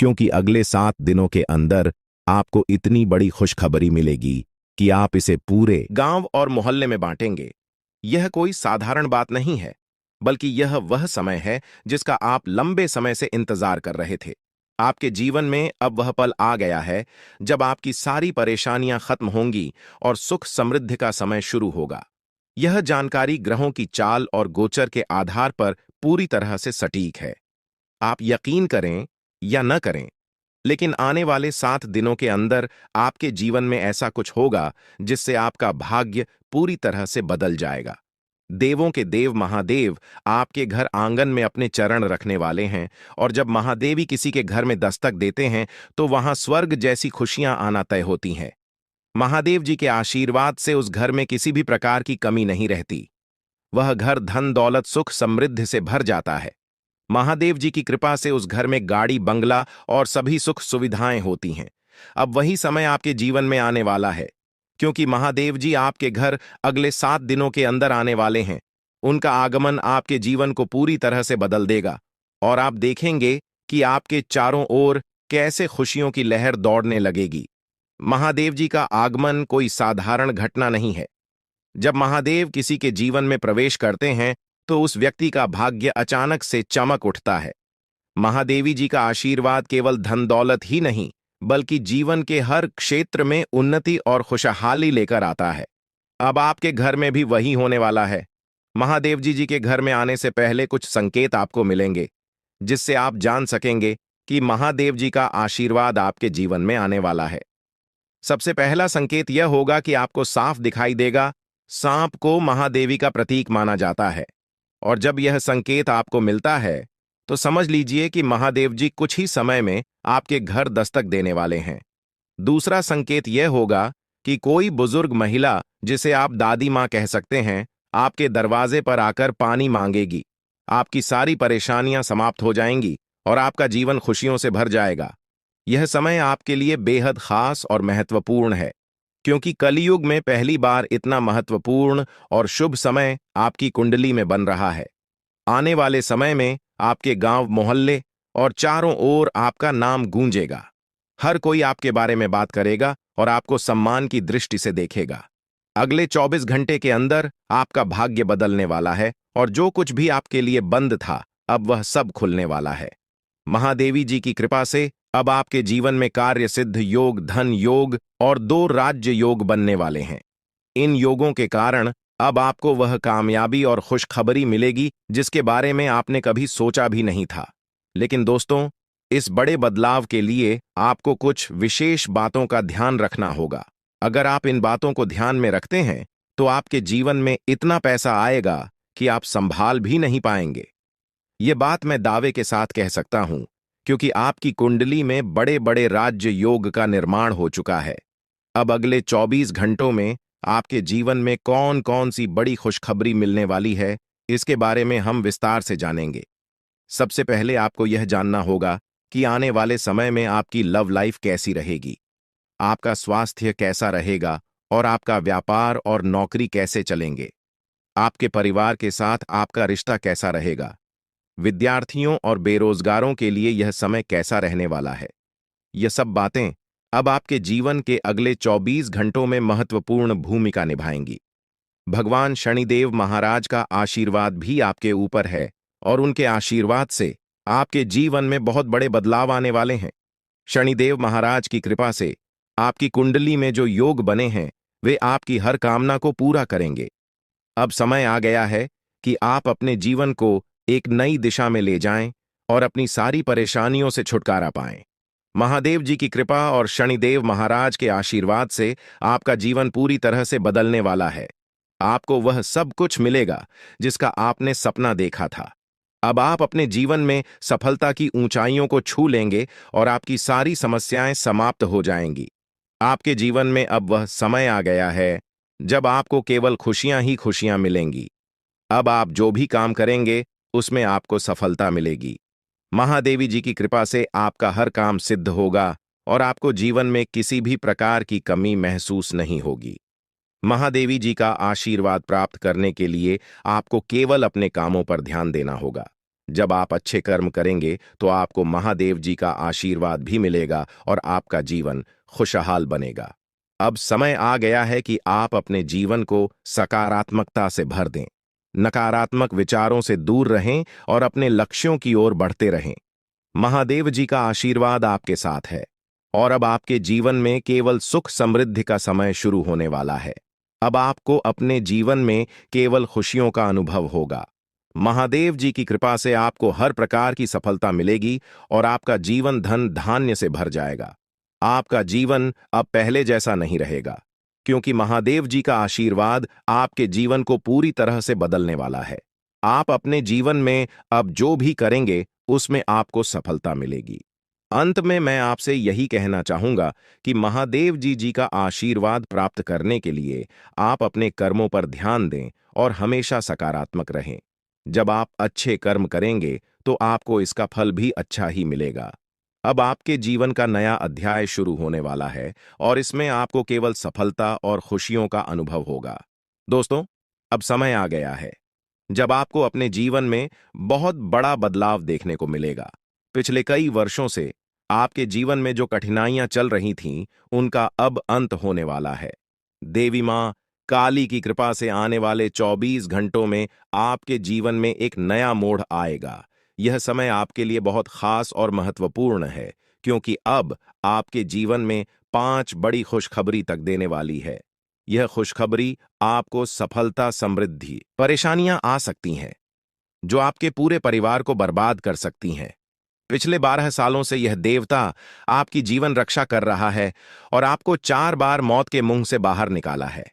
क्योंकि अगले 7 दिनों के अंदर आपको इतनी बड़ी खुशखबरी मिलेगी कि आप इसे पूरे गांव और मोहल्ले में बांटेंगे। यह कोई साधारण बात नहीं है, बल्कि यह वह समय है जिसका आप लंबे समय से इंतजार कर रहे थे। आपके जीवन में अब वह पल आ गया है जब आपकी सारी परेशानियां खत्म होंगी और सुख समृद्धि का समय शुरू होगा। यह जानकारी ग्रहों की चाल और गोचर के आधार पर पूरी तरह से सटीक है। आप यकीन करें या न करें, लेकिन आने वाले 7 दिनों के अंदर आपके जीवन में ऐसा कुछ होगा जिससे आपका भाग्य पूरी तरह से बदल जाएगा। देवों के देव महादेव आपके घर आंगन में अपने चरण रखने वाले हैं और जब महादेवी किसी के घर में दस्तक देते हैं तो वहां स्वर्ग जैसी खुशियां आना तय होती हैं। महादेव जी के आशीर्वाद से उस घर में किसी भी प्रकार की कमी नहीं रहती। वह घर धन, दौलत, सुख, समृद्धि से भर जाता है। महादेव जी की कृपा से उस घर में गाड़ी, बंगला और सभी सुख सुविधाएं होती हैं। अब वही समय आपके जीवन में आने वाला है क्योंकि महादेव जी आपके घर अगले 7 दिनों के अंदर आने वाले हैं। उनका आगमन आपके जीवन को पूरी तरह से बदल देगा और आप देखेंगे कि आपके चारों ओर कैसे खुशियों की लहर दौड़ने लगेगी। महादेव जी का आगमन कोई साधारण घटना नहीं है। जब महादेव किसी के जीवन में प्रवेश करते हैं तो उस व्यक्ति का भाग्य अचानक से चमक उठता है। महादेवी जी का आशीर्वाद केवल धन दौलत ही नहीं, बल्कि जीवन के हर क्षेत्र में उन्नति और खुशहाली लेकर आता है। अब आपके घर में भी वही होने वाला है। महादेव जी के घर में आने से पहले कुछ संकेत आपको मिलेंगे जिससे आप जान सकेंगे कि महादेव जी का आशीर्वाद आपके जीवन में आने वाला है। सबसे पहला संकेत यह होगा कि आपको साफ दिखाई देगा। सांप को महादेवी का प्रतीक माना जाता है और जब यह संकेत आपको मिलता है तो समझ लीजिए कि महादेव जी कुछ ही समय में आपके घर दस्तक देने वाले हैं। दूसरा संकेत यह होगा कि कोई बुजुर्ग महिला, जिसे आप दादी माँ कह सकते हैं, आपके दरवाजे पर आकर पानी मांगेगी। आपकी सारी परेशानियां समाप्त हो जाएंगी और आपका जीवन खुशियों से भर जाएगा। यह समय आपके लिए बेहद खास और महत्वपूर्ण है क्योंकि कलयुग में पहली बार इतना महत्वपूर्ण और शुभ समय आपकी कुंडली में बन रहा है। आने वाले समय में आपके गांव, मोहल्ले और चारों ओर आपका नाम गूंजेगा। हर कोई आपके बारे में बात करेगा और आपको सम्मान की दृष्टि से देखेगा। अगले 24 घंटे के अंदर आपका भाग्य बदलने वाला है और जो कुछ भी आपके लिए बंद था, अब वह सब खुलने वाला है। महादेवी जी की कृपा से अब आपके जीवन में कार्य सिद्ध योग, धन योग और 2 राज्य योग बनने वाले हैं। इन योगों के कारण अब आपको वह कामयाबी और खुशखबरी मिलेगी जिसके बारे में आपने कभी सोचा भी नहीं था। लेकिन दोस्तों, इस बड़े बदलाव के लिए आपको कुछ विशेष बातों का ध्यान रखना होगा। अगर आप इन बातों को ध्यान में रखते हैं तो आपके जीवन में इतना पैसा आएगा कि आप संभाल भी नहीं पाएंगे। ये बात मैं दावे के साथ कह सकता हूं, क्योंकि आपकी कुंडली में बड़े बड़े राज्य योग का निर्माण हो चुका है। अब अगले 24 घंटों में आपके जीवन में कौन कौन सी बड़ी खुशखबरी मिलने वाली है, इसके बारे में हम विस्तार से जानेंगे। सबसे पहले आपको यह जानना होगा कि आने वाले समय में आपकी लव लाइफ कैसी रहेगी, आपका स्वास्थ्य कैसा रहेगा और आपका व्यापार और नौकरी कैसे चलेंगे। आपके परिवार के साथ आपका रिश्ता कैसा रहेगा। विद्यार्थियों और बेरोजगारों के लिए यह समय कैसा रहने वाला है। यह सब बातें अब आपके जीवन के अगले 24 घंटों में महत्वपूर्ण भूमिका निभाएंगी। भगवान शनिदेव महाराज का आशीर्वाद भी आपके ऊपर है और उनके आशीर्वाद से आपके जीवन में बहुत बड़े बदलाव आने वाले हैं। शनिदेव महाराज की कृपा से आपकी कुंडली में जो योग बने हैं वे आपकी हर कामना को पूरा करेंगे। अब समय आ गया है कि आप अपने जीवन को एक नई दिशा में ले जाएं और अपनी सारी परेशानियों से छुटकारा पाएं। महादेव जी की कृपा और शनिदेव महाराज के आशीर्वाद से आपका जीवन पूरी तरह से बदलने वाला है। आपको वह सब कुछ मिलेगा जिसका आपने सपना देखा था। अब आप अपने जीवन में सफलता की ऊंचाइयों को छू लेंगे और आपकी सारी समस्याएं समाप्त हो जाएंगी। आपके जीवन में अब वह समय आ गया है जब आपको केवल खुशियां ही खुशियां मिलेंगी। अब आप जो भी काम करेंगे उसमें आपको सफलता मिलेगी। महादेवी जी की कृपा से आपका हर काम सिद्ध होगा और आपको जीवन में किसी भी प्रकार की कमी महसूस नहीं होगी। महादेवी जी का आशीर्वाद प्राप्त करने के लिए आपको केवल अपने कामों पर ध्यान देना होगा। जब आप अच्छे कर्म करेंगे तो आपको महादेव जी का आशीर्वाद भी मिलेगा और आपका जीवन खुशहाल बनेगा। अब समय आ गया है कि आप अपने जीवन को सकारात्मकता से भर दें। नकारात्मक विचारों से दूर रहें और अपने लक्ष्यों की ओर बढ़ते रहें। महादेव जी का आशीर्वाद आपके साथ है और अब आपके जीवन में केवल सुख समृद्धि का समय शुरू होने वाला है। अब आपको अपने जीवन में केवल खुशियों का अनुभव होगा। महादेव जी की कृपा से आपको हर प्रकार की सफलता मिलेगी और आपका जीवन धन धान्य से भर जाएगा। आपका जीवन अब पहले जैसा नहीं रहेगा, क्योंकि महादेव जी का आशीर्वाद आपके जीवन को पूरी तरह से बदलने वाला है। आप अपने जीवन में अब जो भी करेंगे उसमें आपको सफलता मिलेगी। अंत में मैं आपसे यही कहना चाहूंगा कि महादेव जी का आशीर्वाद प्राप्त करने के लिए आप अपने कर्मों पर ध्यान दें और हमेशा सकारात्मक रहें। जब आप अच्छे कर्म करेंगे तो आपको इसका फल भी अच्छा ही मिलेगा। अब आपके जीवन का नया अध्याय शुरू होने वाला है और इसमें आपको केवल सफलता और खुशियों का अनुभव होगा। दोस्तों, अब समय आ गया है जब आपको अपने जीवन में बहुत बड़ा बदलाव देखने को मिलेगा। पिछले कई वर्षों से आपके जीवन में जो कठिनाइयां चल रही थीं, उनका अब अंत होने वाला है। देवी मां काली की कृपा से आने वाले 24 घंटों में आपके जीवन में एक नया मोड़ आएगा। यह समय आपके लिए बहुत खास और महत्वपूर्ण है, क्योंकि अब आपके जीवन में 5 बड़ी खुशखबरी तक देने वाली है। यह खुशखबरी आपको सफलता, समृद्धि, परेशानियां आ सकती हैं जो आपके पूरे परिवार को बर्बाद कर सकती हैं। पिछले 12 सालों से यह देवता आपकी जीवन रक्षा कर रहा है और आपको 4 बार मौत के मुंह से बाहर निकाला है।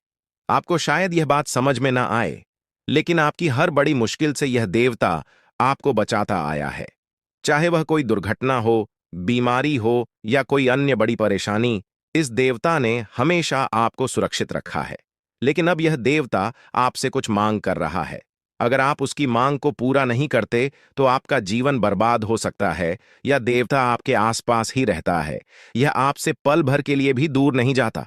आपको शायद यह बात समझ में ना आए, लेकिन आपकी हर बड़ी मुश्किल से यह देवता आपको बचाता आया है। चाहे वह कोई दुर्घटना हो, बीमारी हो या कोई अन्य बड़ी परेशानी, इस देवता ने हमेशा आपको सुरक्षित रखा है। लेकिन अब यह देवता आपसे कुछ मांग कर रहा है। अगर आप उसकी मांग को पूरा नहीं करते तो आपका जीवन बर्बाद हो सकता है, या देवता आपके आसपास ही रहता है। यह आपसे पल भर के लिए भी दूर नहीं जाता।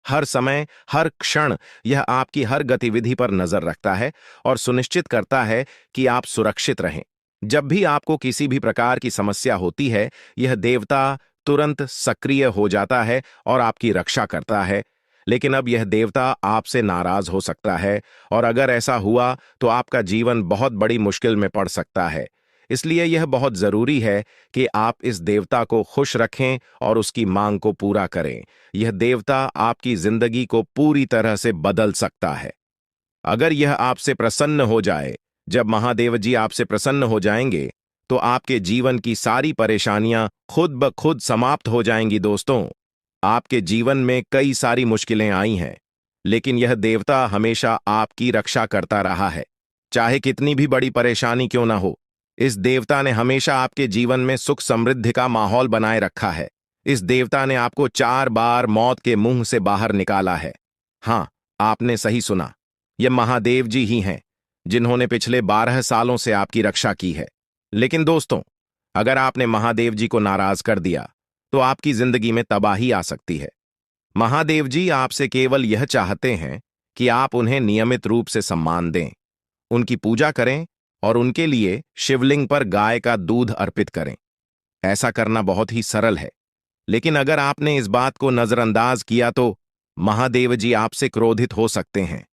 हर समय, हर क्षण यह आपकी हर गतिविधि पर नजर रखता है और सुनिश्चित करता है कि आप सुरक्षित रहें। जब भी आपको किसी भी प्रकार की समस्या होती है, यह देवता तुरंत सक्रिय हो जाता है और आपकी रक्षा करता है। लेकिन अब यह देवता आपसे नाराज हो सकता है, और अगर ऐसा हुआ तो आपका जीवन बहुत बड़ी मुश्किल में पड़ सकता है। इसलिए यह बहुत जरूरी है कि आप इस देवता को खुश रखें और उसकी मांग को पूरा करें। यह देवता आपकी जिंदगी को पूरी तरह से बदल सकता है। अगर यह आपसे प्रसन्न हो जाए, जब महादेव जी आपसे प्रसन्न हो जाएंगे, तो आपके जीवन की सारी परेशानियां खुद ब खुद समाप्त हो जाएंगी। दोस्तों, आपके जीवन में कई सारी मुश्किलें आई हैं, लेकिन यह देवता हमेशा आपकी रक्षा करता रहा है। चाहे कितनी भी बड़ी परेशानी क्यों ना हो, इस देवता ने हमेशा आपके जीवन में सुख समृद्धि का माहौल बनाए रखा है। इस देवता ने आपको 4 बार मौत के मुंह से बाहर निकाला है। हाँ, आपने सही सुना। ये महादेव जी ही हैं, जिन्होंने पिछले 12 सालों से आपकी रक्षा की है। लेकिन दोस्तों, अगर आपने महादेव जी को नाराज कर दिया, तो आपकी जिंदगी में तबाही आ सकती है। महादेव जी आपसे केवल यह चाहते हैं कि आप उन्हें नियमित रूप से सम्मान दें, उनकी पूजा करें और उनके लिए शिवलिंग पर गाय का दूध अर्पित करें। ऐसा करना बहुत ही सरल है, लेकिन अगर आपने इस बात को नजरअंदाज किया तो महादेव जी आपसे क्रोधित हो सकते हैं,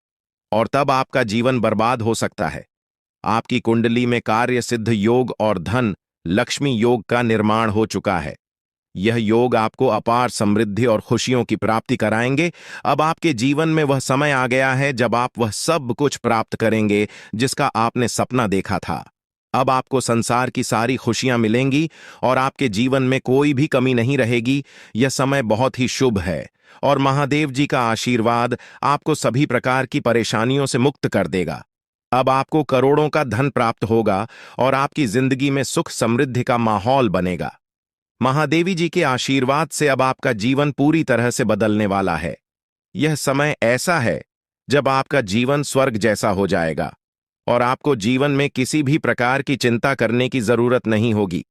और तब आपका जीवन बर्बाद हो सकता है। आपकी कुंडली में कार्य सिद्ध योग और धन लक्ष्मी योग का निर्माण हो चुका है। यह योग आपको अपार समृद्धि और खुशियों की प्राप्ति कराएंगे। अब आपके जीवन में वह समय आ गया है जब आप वह सब कुछ प्राप्त करेंगे जिसका आपने सपना देखा था। अब आपको संसार की सारी खुशियां मिलेंगी और आपके जीवन में कोई भी कमी नहीं रहेगी। यह समय बहुत ही शुभ है, और महादेव जी का आशीर्वाद आपको सभी प्रकार की परेशानियों से मुक्त कर देगा। अब आपको करोड़ों का धन प्राप्त होगा और आपकी जिंदगी में सुख समृद्धि का माहौल बनेगा। महादेवी जी के आशीर्वाद से अब आपका जीवन पूरी तरह से बदलने वाला है। यह समय ऐसा है जब आपका जीवन स्वर्ग जैसा हो जाएगा और आपको जीवन में किसी भी प्रकार की चिंता करने की जरूरत नहीं होगी।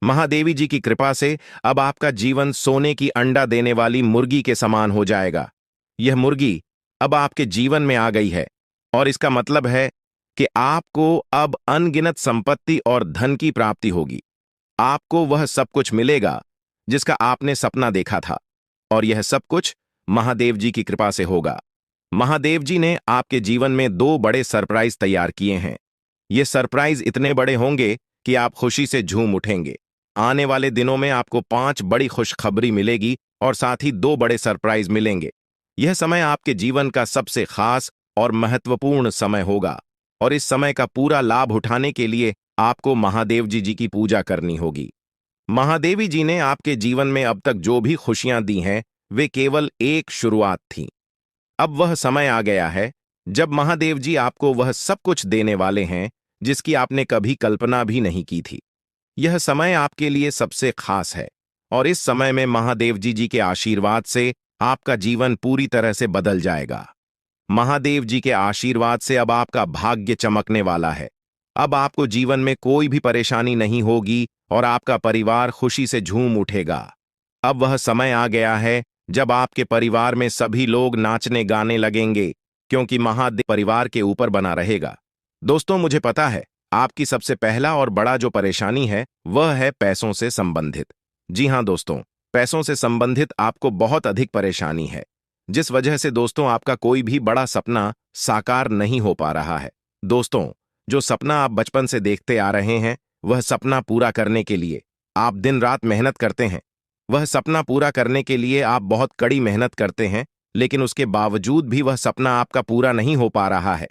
महादेवी जी की कृपा से अब आपका जीवन सोने की अंडा देने वाली मुर्गी के समान हो जाएगा। यह मुर्गी अब आपके जीवन में आ गई है, और इसका मतलब है कि आपको अब अनगिनत संपत्ति और धन की प्राप्ति होगी। आपको वह सब कुछ मिलेगा जिसका आपने सपना देखा था, और यह सब कुछ महादेव जी की कृपा से होगा। महादेव जी ने आपके जीवन में 2 बड़े सरप्राइज तैयार किए हैं। ये सरप्राइज इतने बड़े होंगे कि आप खुशी से झूम उठेंगे। आने वाले दिनों में आपको 5 बड़ी खुशखबरी मिलेगी और साथ ही 2 बड़े सरप्राइज मिलेंगे। यह समय आपके जीवन का सबसे खास और महत्वपूर्ण समय होगा, और इस समय का पूरा लाभ उठाने के लिए आपको महादेव जी की पूजा करनी होगी। महादेवी जी ने आपके जीवन में अब तक जो भी खुशियां दी हैं, वे केवल एक शुरुआत थी। अब वह समय आ गया है जब महादेव जी आपको वह सब कुछ देने वाले हैं जिसकी आपने कभी कल्पना भी नहीं की थी। यह समय आपके लिए सबसे खास है, और इस समय में महादेव जी के आशीर्वाद से आपका जीवन पूरी तरह से बदल जाएगा। महादेव जी के आशीर्वाद से अब आपका भाग्य चमकने वाला है। अब आपको जीवन में कोई भी परेशानी नहीं होगी और आपका परिवार खुशी से झूम उठेगा। अब वह समय आ गया है जब आपके परिवार में सभी लोग नाचने गाने लगेंगे, क्योंकि महादेव परिवार के ऊपर बना रहेगा। दोस्तों, मुझे पता है आपकी सबसे पहला और बड़ा जो परेशानी है वह है पैसों से संबंधित। जी हाँ दोस्तों, पैसों से संबंधित आपको बहुत अधिक परेशानी है, जिस वजह से दोस्तों आपका कोई भी बड़ा सपना साकार नहीं हो पा रहा है। दोस्तों, जो सपना आप बचपन से देखते आ रहे हैं, वह सपना पूरा करने के लिए आप दिन रात मेहनत करते हैं। वह सपना पूरा करने के लिए आप बहुत कड़ी मेहनत करते हैं, लेकिन उसके बावजूद भी वह सपना आपका पूरा नहीं हो पा रहा है।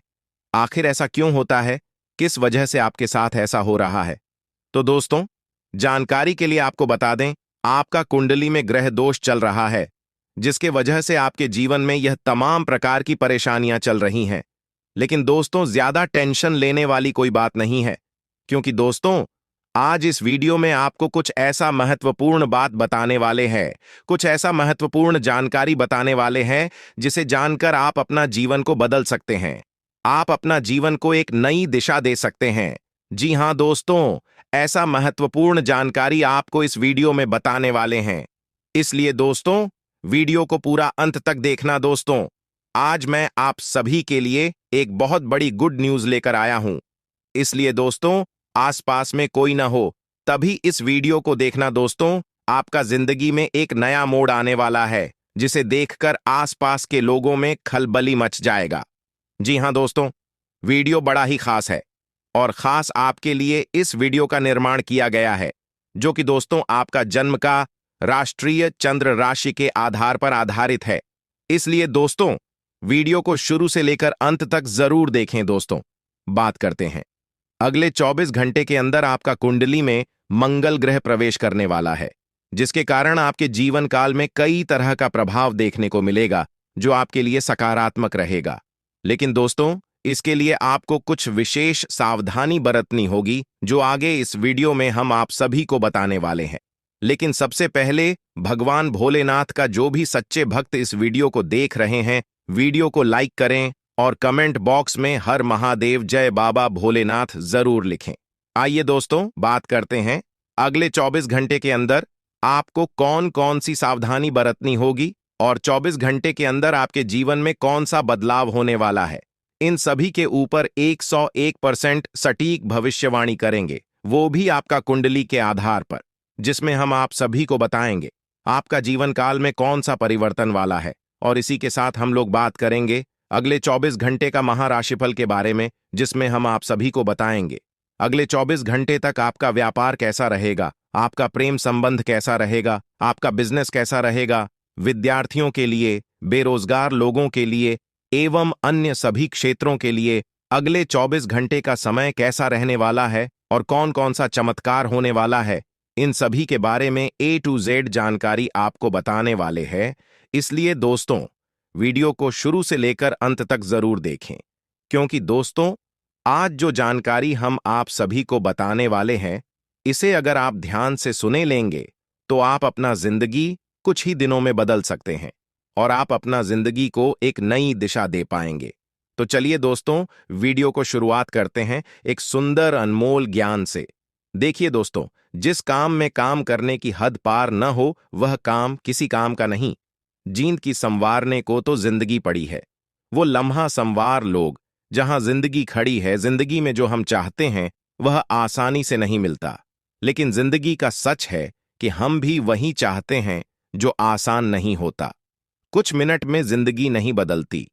आखिर ऐसा क्यों होता है? किस वजह से आपके साथ ऐसा हो रहा है? तो दोस्तों, जानकारी के लिए आपको बता दें, आपका कुंडली में ग्रह दोष चल रहा है, जिसके वजह से आपके जीवन में यह तमाम प्रकार की परेशानियां चल रही हैं। लेकिन दोस्तों, ज्यादा टेंशन लेने वाली कोई बात नहीं है, क्योंकि दोस्तों आज इस वीडियो में आपको कुछ ऐसा महत्वपूर्ण बात बताने वाले हैं, कुछ ऐसा महत्वपूर्ण जानकारी बताने वाले हैं जिसे जानकर आप अपना जीवन को बदल सकते हैं। आप अपना जीवन को एक नई दिशा दे सकते हैं। जी हां दोस्तों, ऐसा महत्वपूर्ण जानकारी आपको इस वीडियो में बताने वाले हैं। इसलिए दोस्तों, वीडियो को पूरा अंत तक देखना। दोस्तों, आज मैं आप सभी के लिए एक बहुत बड़ी गुड न्यूज लेकर आया हूं। इसलिए दोस्तों, आसपास में कोई ना हो, तभी इस वीडियो को देखना दोस्तों। आपका जिंदगी में एक नया मोड़ आने वाला है, जिसे देखकर आसपास के लोगों में खलबली मच जाएगा। जी हां दोस्तों, वीडियो बड़ा ही खास है और खास आपके लिए इस वीडियो का निर्माण किया गया है, जो कि दोस्तों आपका जन्म का राष्ट्रीय चंद्र राशि के आधार पर आधारित है। इसलिए दोस्तों, वीडियो को शुरू से लेकर अंत तक जरूर देखें। दोस्तों, बात करते हैं, अगले 24 घंटे के अंदर आपका कुंडली में मंगल ग्रह प्रवेश करने वाला है, जिसके कारण आपके जीवन काल में कई तरह का प्रभाव देखने को मिलेगा, जो आपके लिए सकारात्मक रहेगा। लेकिन दोस्तों, इसके लिए आपको कुछ विशेष सावधानी बरतनी होगी, जो आगे इस वीडियो में हम आप सभी को बताने वाले हैं। लेकिन सबसे पहले, भगवान भोलेनाथ का जो भी सच्चे भक्त इस वीडियो को देख रहे हैं, वीडियो को लाइक करें और कमेंट बॉक्स में हर महादेव जय बाबा भोलेनाथ जरूर लिखें। आइए दोस्तों, बात करते हैं अगले 24 घंटे के अंदर आपको कौन कौन सी सावधानी बरतनी होगी और 24 घंटे के अंदर आपके जीवन में कौन सा बदलाव होने वाला है। इन सभी के ऊपर 101% सटीक भविष्यवाणी करेंगे, वो भी आपका कुंडली के आधार पर, जिसमें हम आप सभी को बताएंगे आपका जीवन काल में कौन सा परिवर्तन वाला है। और इसी के साथ हम लोग बात करेंगे अगले 24 घंटे का महाराशिफल के बारे में, जिसमें हम आप सभी को बताएंगे अगले 24 घंटे तक आपका व्यापार कैसा रहेगा, आपका प्रेम संबंध कैसा रहेगा, आपका बिजनेस कैसा रहेगा, विद्यार्थियों के लिए, बेरोजगार लोगों के लिए एवं अन्य सभी क्षेत्रों के लिए अगले 24 घंटे का समय कैसा रहने वाला है और कौन कौन सा चमत्कार होने वाला है। इन सभी के बारे में A to Z जानकारी आपको बताने वाले हैं। इसलिए दोस्तों, वीडियो को शुरू से लेकर अंत तक जरूर देखें, क्योंकि दोस्तों, आज जो जानकारी हम आप सभी को बताने वाले हैं, इसे अगर आप ध्यान से सुने लेंगे तो आप अपना जिंदगी कुछ ही दिनों में बदल सकते हैं और आप अपना जिंदगी को एक नई दिशा दे पाएंगे। तो चलिए दोस्तों, वीडियो को शुरुआत करते हैं एक सुंदर अनमोल ज्ञान से। देखिए दोस्तों, जिस काम में काम करने की हद पार न हो, वह काम किसी काम का नहीं। जींद की संवारने को तो जिंदगी पड़ी है, वो लम्हा संवार लोग, जहां जिंदगी खड़ी है। जिंदगी में जो हम चाहते हैं वह आसानी से नहीं मिलता, लेकिन जिंदगी का सच है कि हम भी वही चाहते हैं जो आसान नहीं होता। कुछ मिनट में जिंदगी नहीं बदलती,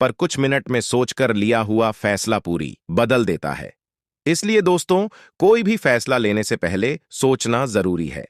पर कुछ मिनट में सोचकर लिया हुआ फैसला पूरी बदल देता है। इसलिए दोस्तों, कोई भी फैसला लेने से पहले सोचना जरूरी है।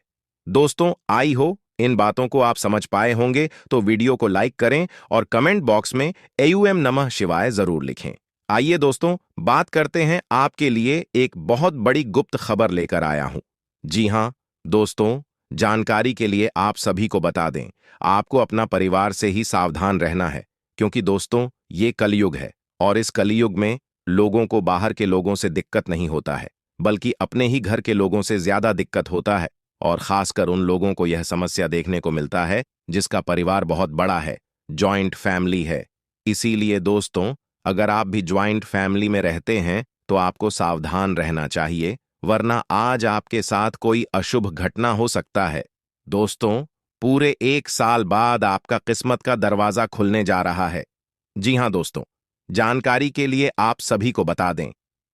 दोस्तों, आई हो इन बातों को आप समझ पाए होंगे, तो वीडियो को लाइक करें और कमेंट बॉक्स में एयूएम नमः शिवाय जरूर लिखें। आइए दोस्तों, बात करते हैं, आपके लिए एक बहुत बड़ी गुप्त खबर लेकर आया हूं। जी हां दोस्तों, जानकारी के लिए आप सभी को बता दें, आपको अपना परिवार से ही सावधान रहना है, क्योंकि दोस्तों, ये कलयुग है और इस कलयुग में लोगों को बाहर के लोगों से दिक्कत नहीं होता है, बल्कि अपने ही घर के लोगों से ज्यादा दिक्कत होता है। और खासकर उन लोगों को यह समस्या देखने को मिलता है जिसका परिवार बहुत बड़ा है, जॉइंट फैमिली है। इसीलिए दोस्तों, अगर आप भी ज्वाइंट फैमिली में रहते हैं तो आपको सावधान रहना चाहिए, वरना आज आपके साथ कोई अशुभ घटना हो सकता है। दोस्तों, पूरे 1 साल बाद आपका किस्मत का दरवाजा खुलने जा रहा है। जी हां दोस्तों, जानकारी के लिए आप सभी को बता दें,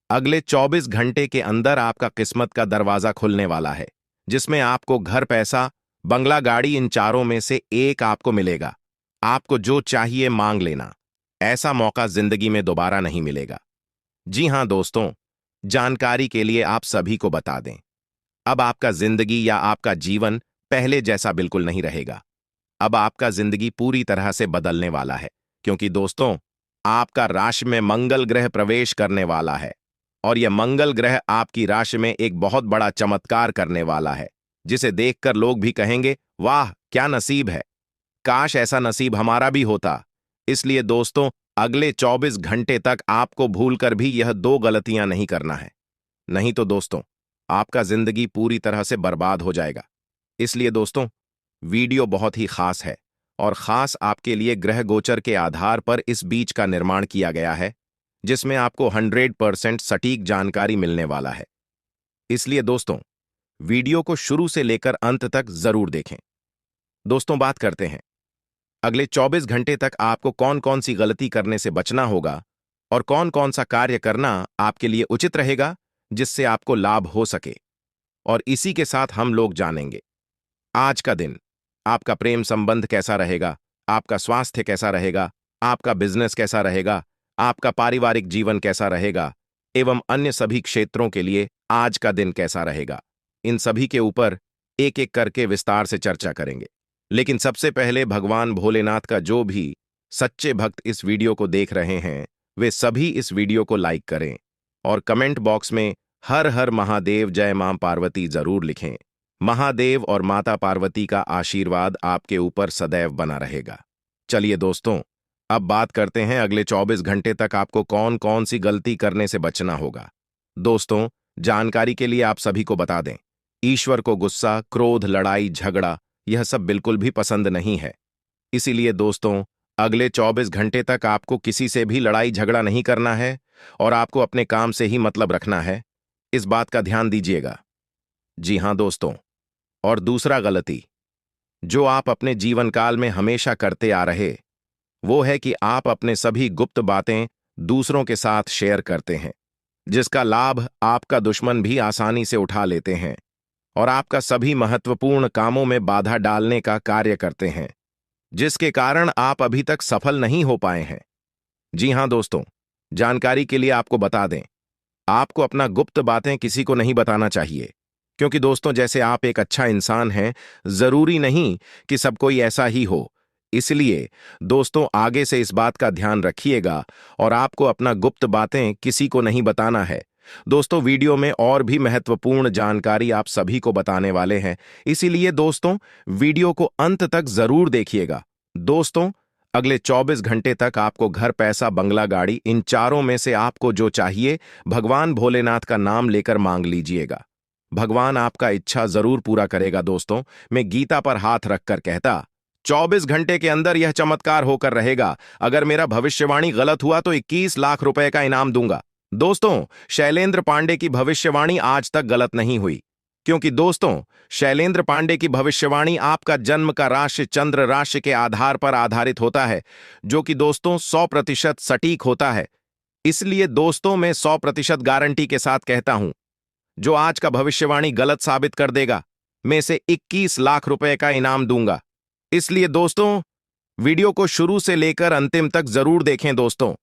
अगले 24 घंटे के अंदर आपका किस्मत का दरवाजा खुलने वाला है, जिसमें आपको घर, पैसा, बंगला, गाड़ी, इन चारों में से एक आपको मिलेगा। आपको जो चाहिए मांग लेना, ऐसा मौका जिंदगी में दोबारा नहीं मिलेगा। जी हां दोस्तों, जानकारी के लिए आप सभी को बता दें, अब आपका जिंदगी या आपका जीवन पहले जैसा बिल्कुल नहीं रहेगा। अब आपका जिंदगी पूरी तरह से बदलने वाला है, क्योंकि दोस्तों, आपका राशि में मंगल ग्रह प्रवेश करने वाला है और यह मंगल ग्रह आपकी राशि में एक बहुत बड़ा चमत्कार करने वाला है, जिसे देखकर लोग भी कहेंगे, वाह क्या नसीब है, काश ऐसा नसीब हमारा भी होता। इसलिए दोस्तों, अगले 24 घंटे तक आपको भूलकर भी यह 2 गलतियां नहीं करना है, नहीं तो दोस्तों, आपका जिंदगी पूरी तरह से बर्बाद हो जाएगा। इसलिए दोस्तों, वीडियो बहुत ही खास है और खास आपके लिए ग्रह गोचर के आधार पर इस बीच का निर्माण किया गया है, जिसमें आपको 100% सटीक जानकारी मिलने वाला है। इसलिए दोस्तों, वीडियो को शुरू से लेकर अंत तक जरूर देखें। दोस्तों, बात करते हैं, अगले 24 घंटे तक आपको कौन कौन सी गलती करने से बचना होगा और कौन कौन सा कार्य करना आपके लिए उचित रहेगा, जिससे आपको लाभ हो सके। और इसी के साथ हम लोग जानेंगे आज का दिन आपका प्रेम संबंध कैसा रहेगा, आपका स्वास्थ्य कैसा रहेगा, आपका बिजनेस कैसा रहेगा, आपका पारिवारिक जीवन कैसा रहेगा एवं अन्य सभी क्षेत्रों के लिए आज का दिन कैसा रहेगा। इन सभी के ऊपर एक एक करके विस्तार से चर्चा करेंगे। लेकिन सबसे पहले भगवान भोलेनाथ का जो भी सच्चे भक्त इस वीडियो को देख रहे हैं वे सभी इस वीडियो को लाइक करें और कमेंट बॉक्स में हर हर महादेव जय मां पार्वती जरूर लिखें। महादेव और माता पार्वती का आशीर्वाद आपके ऊपर सदैव बना रहेगा। चलिए दोस्तों, अब बात करते हैं अगले 24 घंटे तक आपको कौन कौन सी गलती करने से बचना होगा। दोस्तों, जानकारी के लिए आप सभी को बता दें, ईश्वर को गुस्सा, क्रोध, लड़ाई, झगड़ा यह सब बिल्कुल भी पसंद नहीं है। इसीलिए दोस्तों, अगले 24 घंटे तक आपको किसी से भी लड़ाई झगड़ा नहीं करना है और आपको अपने काम से ही मतलब रखना है। इस बात का ध्यान दीजिएगा। जी हां दोस्तों, और दूसरा गलती जो आप अपने जीवन काल में हमेशा करते आ रहे वो है कि आप अपने सभी गुप्त बातें दूसरों के साथ शेयर करते हैं, जिसका लाभ आपका दुश्मन भी आसानी से उठा लेते हैं और आपका सभी महत्वपूर्ण कामों में बाधा डालने का कार्य करते हैं, जिसके कारण आप अभी तक सफल नहीं हो पाए हैं। जी हां दोस्तों, जानकारी के लिए आपको बता दें, आपको अपना गुप्त बातें किसी को नहीं बताना चाहिए, क्योंकि दोस्तों जैसे आप एक अच्छा इंसान हैं, जरूरी नहीं कि सब कोई ऐसा ही हो। इसलिए दोस्तों आगे से इस बात का ध्यान रखिएगा और आपको अपना गुप्त बातें किसी को नहीं बताना है। दोस्तों वीडियो में और भी महत्वपूर्ण जानकारी आप सभी को बताने वाले हैं, इसीलिए दोस्तों वीडियो को अंत तक जरूर देखिएगा। दोस्तों, अगले 24 घंटे तक आपको घर, पैसा, बंगला, गाड़ी, इन चारों में से आपको जो चाहिए भगवान भोलेनाथ का नाम लेकर मांग लीजिएगा। भगवान आपका इच्छा जरूर पूरा करेगा। दोस्तों, मैं गीता पर हाथ रखकर कहता 24 घंटे के अंदर यह चमत्कार होकर रहेगा। अगर मेरा भविष्यवाणी गलत हुआ तो 21 लाख रुपए का इनाम दूंगा। दोस्तों, शैलेंद्र पांडे की भविष्यवाणी आज तक गलत नहीं हुई, क्योंकि दोस्तों शैलेंद्र पांडे की भविष्यवाणी आपका जन्म का राशि चंद्र राशि के आधार पर आधारित होता है, जो कि दोस्तों 100% सटीक होता है। इसलिए दोस्तों मैं 100% गारंटी के साथ कहता हूं, जो आज का भविष्यवाणी गलत साबित कर देगा मैं इसे 21 लाख रुपए का इनाम दूंगा। इसलिए दोस्तों वीडियो को शुरू से लेकर अंतिम तक जरूर देखें। दोस्तों,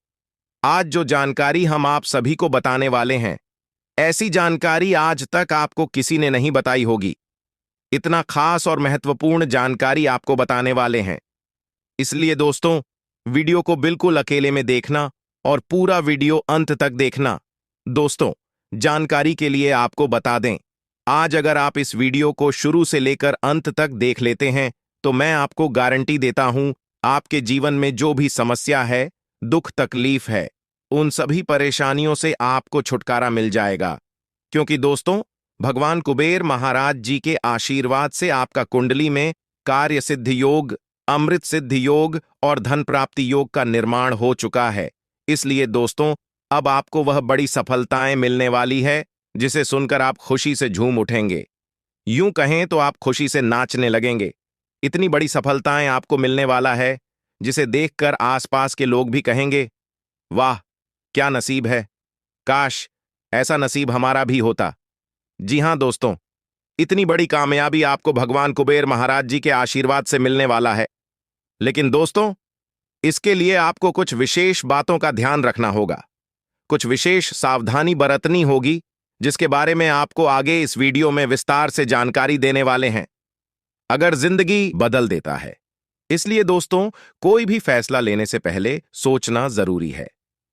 आज जो जानकारी हम आप सभी को बताने वाले हैं, ऐसी जानकारी आज तक आपको किसी ने नहीं बताई होगी। इतना खास और महत्वपूर्ण जानकारी आपको बताने वाले हैं। इसलिए दोस्तों वीडियो को बिल्कुल अकेले में देखना और पूरा वीडियो अंत तक देखना। दोस्तों, जानकारी के लिए आपको बता दें, आज अगर आप इस वीडियो को शुरू से लेकर अंत तक देख लेते हैं तो मैं आपको गारंटी देता हूं, आपके जीवन में जो भी समस्या है, दुख तकलीफ है, उन सभी परेशानियों से आपको छुटकारा मिल जाएगा। क्योंकि दोस्तों भगवान कुबेर महाराज जी के आशीर्वाद से आपका कुंडली में कार्य सिद्धि योग, अमृत सिद्धि योग और धन प्राप्ति योग का निर्माण हो चुका है। इसलिए दोस्तों अब आपको वह बड़ी सफलताएं मिलने वाली है जिसे सुनकर आप खुशी से झूम उठेंगे। यूं कहें तो आप खुशी से नाचने लगेंगे। इतनी बड़ी सफलताएं आपको मिलने वाला है जिसे देखकर आसपास के लोग भी कहेंगे, वाह क्या नसीब है, काश ऐसा नसीब हमारा भी होता। जी हां दोस्तों, इतनी बड़ी कामयाबी आपको भगवान कुबेर महाराज जी के आशीर्वाद से मिलने वाला है। लेकिन दोस्तों इसके लिए आपको कुछ विशेष बातों का ध्यान रखना होगा, कुछ विशेष सावधानी बरतनी होगी, जिसके बारे में आपको आगे इस वीडियो में विस्तार से जानकारी देने वाले हैं। अगर जिंदगी बदल देता है, इसलिए दोस्तों कोई भी फैसला लेने से पहले सोचना जरूरी है।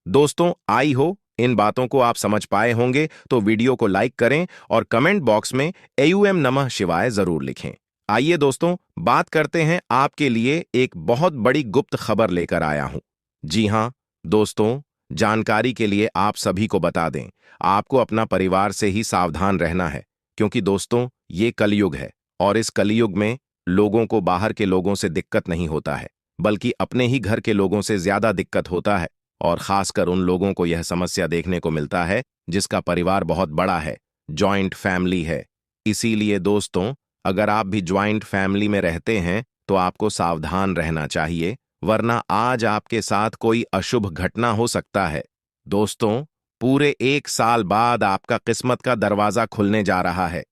दोस्तों आई हो इन बातों को आप समझ पाए होंगे तो वीडियो को लाइक करें और कमेंट बॉक्स में एयूएम नमः शिवाय जरूर लिखें। आइए दोस्तों बात करते हैं, आपके लिए एक बहुत बड़ी गुप्त खबर लेकर आया हूं। जी हां दोस्तों, जानकारी के लिए आप सभी को बता दें, आपको अपना परिवार से ही सावधान रहना है, क्योंकि दोस्तों ये कलयुग है और इस कलयुग में लोगों को बाहर के लोगों से दिक्कत नहीं होता है, बल्कि अपने ही घर के लोगों से ज्यादा दिक्कत होता है। और खासकर उन लोगों को यह समस्या देखने को मिलता है जिसका परिवार बहुत बड़ा है, जॉइंट फैमिली है। इसीलिए दोस्तों अगर आप भी ज्वाइंट फैमिली में रहते हैं तो आपको सावधान रहना चाहिए, वरना आज आपके साथ कोई अशुभ घटना हो सकता है। दोस्तों पूरे 1 साल बाद आपका किस्मत का दरवाजा खुलने जा रहा है।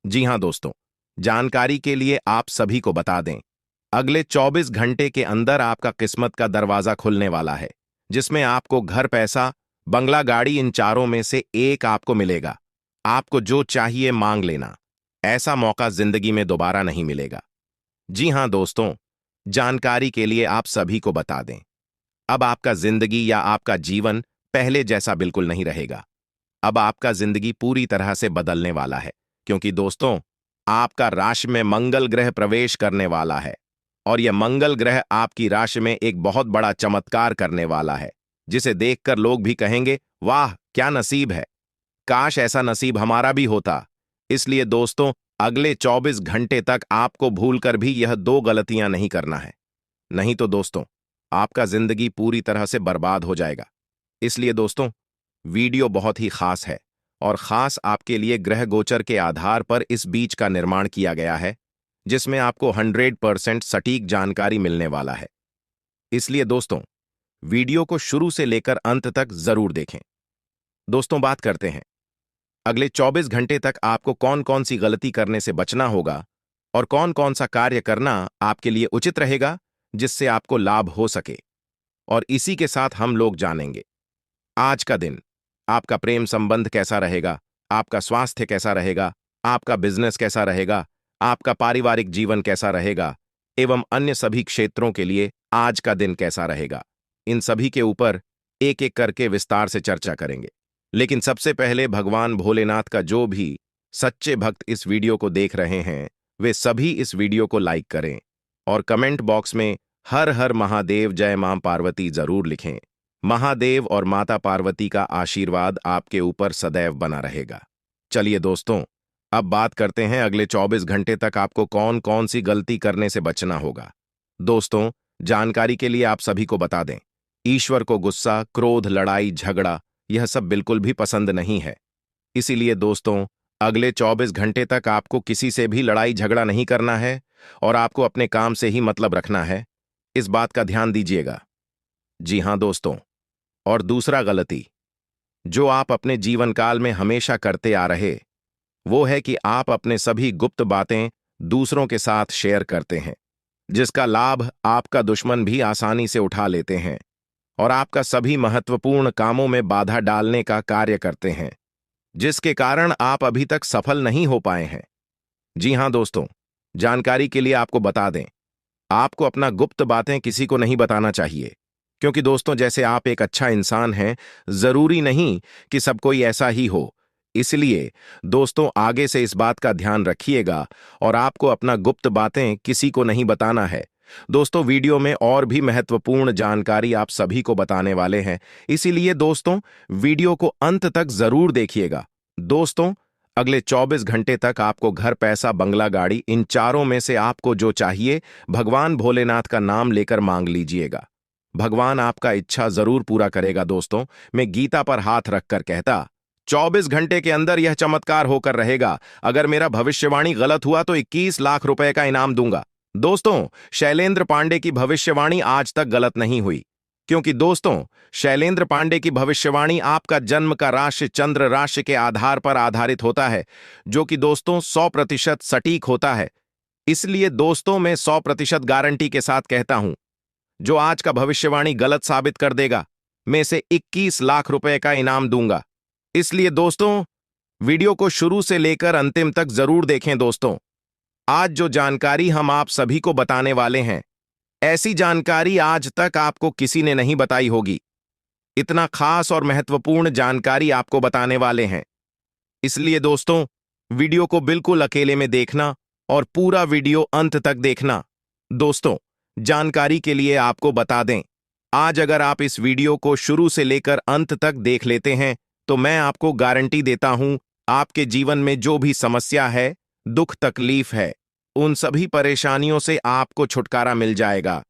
जी हां दोस्तों, जानकारी के लिए आप सभी को बता दें, अगले 24 घंटे के अंदर आपका किस्मत का दरवाजा खुलने वाला है, जिसमें आपको घर, पैसा, बंगला, गाड़ी, इन चारों में से एक आपको मिलेगा। आपको जो चाहिए मांग लेना। ऐसा मौका जिंदगी में दोबारा नहीं मिलेगा। जी हां दोस्तों, जानकारी के लिए आप सभी को बता दें, अब आपका जिंदगी या आपका जीवन पहले जैसा बिल्कुल नहीं रहेगा। अब आपका जिंदगी पूरी तरह से बदलने वाला है, क्योंकि दोस्तों, आपका राशि में मंगल ग्रह प्रवेश करने वाला है, और यह मंगल ग्रह आपकी राशि में एक बहुत बड़ा चमत्कार करने वाला है, जिसे देखकर लोग भी कहेंगे, वाह क्या नसीब है, काश ऐसा नसीब हमारा भी होता। इसलिए दोस्तों, अगले 24 घंटे तक आपको भूलकर भी यह 2 गलतियां नहीं करना है, नहीं तो दोस्तों, आपका जिंदगी पूरी तरह से बर्बाद हो जाएगा। इसलिए दोस्तों, वीडियो बहुत ही खास है, और खास आपके लिए ग्रह गोचर के आधार पर इस बीच का निर्माण किया गया है, जिसमें आपको 100% सटीक जानकारी मिलने वाला है। इसलिए दोस्तों, वीडियो को शुरू से लेकर अंत तक जरूर देखें। दोस्तों, बात करते हैं अगले 24 घंटे तक आपको कौन कौन सी गलती करने से बचना होगा और कौन कौन सा कार्य करना आपके लिए उचित रहेगा, जिससे आपको लाभ हो सके। और इसी के साथ हम लोग जानेंगे आज का दिन आपका प्रेम संबंध कैसा रहेगा, आपका स्वास्थ्य कैसा रहेगा, आपका बिजनेस कैसा रहेगा, आपका पारिवारिक जीवन कैसा रहेगा, एवं अन्य सभी क्षेत्रों के लिए आज का दिन कैसा रहेगा। इन सभी के ऊपर एक एक करके विस्तार से चर्चा करेंगे। लेकिन सबसे पहले भगवान भोलेनाथ का जो भी सच्चे भक्त इस वीडियो को देख रहे हैं, वे सभी इस वीडियो को लाइक करें और कमेंट बॉक्स में हर हर महादेव, जय मां पार्वती जरूर लिखें। महादेव और माता पार्वती का आशीर्वाद आपके ऊपर सदैव बना रहेगा। चलिए दोस्तों, अब बात करते हैं अगले 24 घंटे तक आपको कौन कौन सी गलती करने से बचना होगा। दोस्तों, जानकारी के लिए आप सभी को बता दें, ईश्वर को गुस्सा, क्रोध, लड़ाई, झगड़ा यह सब बिल्कुल भी पसंद नहीं है। इसीलिए दोस्तों, अगले 24 घंटे तक आपको किसी से भी लड़ाई झगड़ा नहीं करना है और आपको अपने काम से ही मतलब रखना है। इस बात का ध्यान दीजिएगा। जी हां दोस्तों, और दूसरा गलती जो आप अपने जीवन काल में हमेशा करते आ रहे, वो है कि आप अपने सभी गुप्त बातें दूसरों के साथ शेयर करते हैं, जिसका लाभ आपका दुश्मन भी आसानी से उठा लेते हैं और आपका सभी महत्वपूर्ण कामों में बाधा डालने का कार्य करते हैं, जिसके कारण आप अभी तक सफल नहीं हो पाए हैं। जी हां दोस्तों, जानकारी के लिए आपको बता दें, आपको अपना गुप्त बातें किसी को नहीं बताना चाहिए, क्योंकि दोस्तों, जैसे आप एक अच्छा इंसान हैं, जरूरी नहीं कि सब कोई ऐसा ही हो। इसलिए दोस्तों, आगे से इस बात का ध्यान रखिएगा और आपको अपना गुप्त बातें किसी को नहीं बताना है। दोस्तों, वीडियो में और भी महत्वपूर्ण जानकारी आप सभी को बताने वाले हैं, इसीलिए दोस्तों, वीडियो को अंत तक जरूर देखिएगा। दोस्तों, अगले 24 घंटे तक आपको घर, पैसा, बंगला, गाड़ी, इन चारों में से आपको जो चाहिए भगवान भोलेनाथ का नाम लेकर मांग लीजिएगा। भगवान आपका इच्छा जरूर पूरा करेगा। दोस्तों, मैं गीता पर हाथ रखकर कहता, 24 घंटे के अंदर यह चमत्कार होकर रहेगा। अगर मेरा भविष्यवाणी गलत हुआ तो 21 लाख रुपए का इनाम दूंगा। दोस्तों, शैलेंद्र पांडे की भविष्यवाणी आज तक गलत नहीं हुई, क्योंकि दोस्तों, शैलेंद्र पांडे की भविष्यवाणी आपका जन्म का राशि चंद्र राशि के आधार पर आधारित होता है, जो कि दोस्तों 100% सटीक होता है। इसलिए दोस्तों, मैं 100% गारंटी के साथ कहता हूं, जो आज का भविष्यवाणी गलत साबित कर देगा, मैं इसे 21 लाख रुपए का इनाम दूंगा। इसलिए दोस्तों, वीडियो को शुरू से लेकर अंतिम तक जरूर देखें। दोस्तों, आज जो जानकारी हम आप सभी को बताने वाले हैं, ऐसी जानकारी आज तक आपको किसी ने नहीं बताई होगी। इतना खास और महत्वपूर्ण जानकारी आपको बताने वाले हैं। इसलिए दोस्तों, वीडियो को बिल्कुल अकेले में देखना और पूरा वीडियो अंत तक देखना। दोस्तों, जानकारी के लिए आपको बता दें, आज अगर आप इस वीडियो को शुरू से लेकर अंत तक देख लेते हैं, तो मैं आपको गारंटी देता हूं, आपके जीवन में जो भी समस्या है, दुख, तकलीफ है, उन सभी परेशानियों से आपको छुटकारा मिल जाएगा।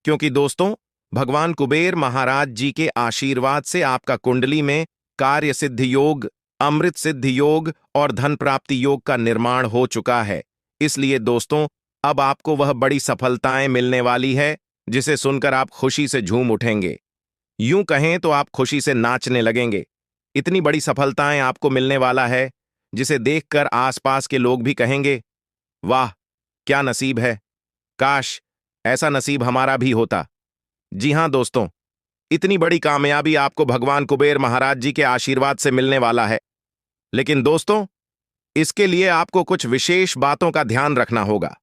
क्योंकि दोस्तों, भगवान कुबेर महाराज जी के आशीर्वाद से आपका कुंडली में कार्य सिद्धि योग, अमृत सिद्धि योग और धन प्राप्ति योग का निर्माण हो चुका है। इसलिए दोस्तों, अब आपको वह बड़ी सफलताएं मिलने वाली है, जिसे सुनकर आप खुशी से झूम उठेंगे। यूं कहें तो आप खुशी से नाचने लगेंगे। इतनी बड़ी सफलताएं आपको मिलने वाला है जिसे देखकर आसपास के लोग भी कहेंगे, वाह, क्या नसीब है। काश ऐसा नसीब हमारा भी होता। जी हां दोस्तों, इतनी बड़ी कामयाबी आपको भगवान कुबेर महाराज जी के आशीर्वाद से मिलने वाला है। लेकिन दोस्तों, इसके लिए आपको कुछ विशेष बातों का ध्यान रखना होगा,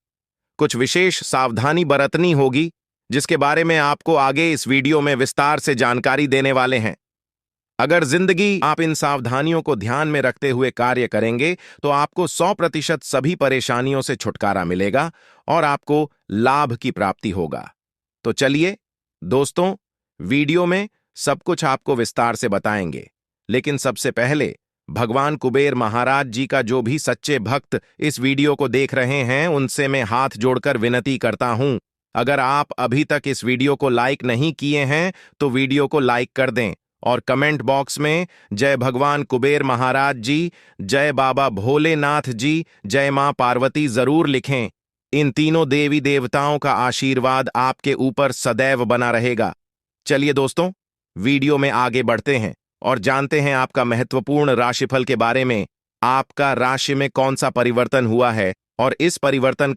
कुछ विशेष सावधानी बरतनी होगी, जिसके बारे में आपको आगे इस वीडियो में विस्तार से जानकारी देने वाले हैं। अगर जिंदगी आप इन सावधानियों को ध्यान में रखते हुए कार्य करेंगे तो आपको 100% सभी परेशानियों से छुटकारा मिलेगा और आपको लाभ की प्राप्ति होगा। तो चलिए दोस्तों, वीडियो में सब कुछ आपको विस्तार से बताएंगे। लेकिन सबसे पहले भगवान कुबेर महाराज जी का जो भी सच्चे भक्त इस वीडियो को देख रहे हैं, उनसे मैं हाथ जोड़कर विनती करता हूं, अगर आप अभी तक इस वीडियो को लाइक नहीं किए हैं तो वीडियो को लाइक कर दें और कमेंट बॉक्स में जय भगवान कुबेर महाराज जी, जय बाबा भोलेनाथ जी, जय मां पार्वती जरूर लिखें। इन तीनों देवी देवताओं का आशीर्वाद आपके ऊपर सदैव बना रहेगा। चलिए दोस्तों, वीडियो में आगे बढ़ते हैं और जानते हैं आपका महत्वपूर्ण राशिफल के बारे में। आपका राशि में कौन सा परिवर्तन हुआ है और इस परिवर्तन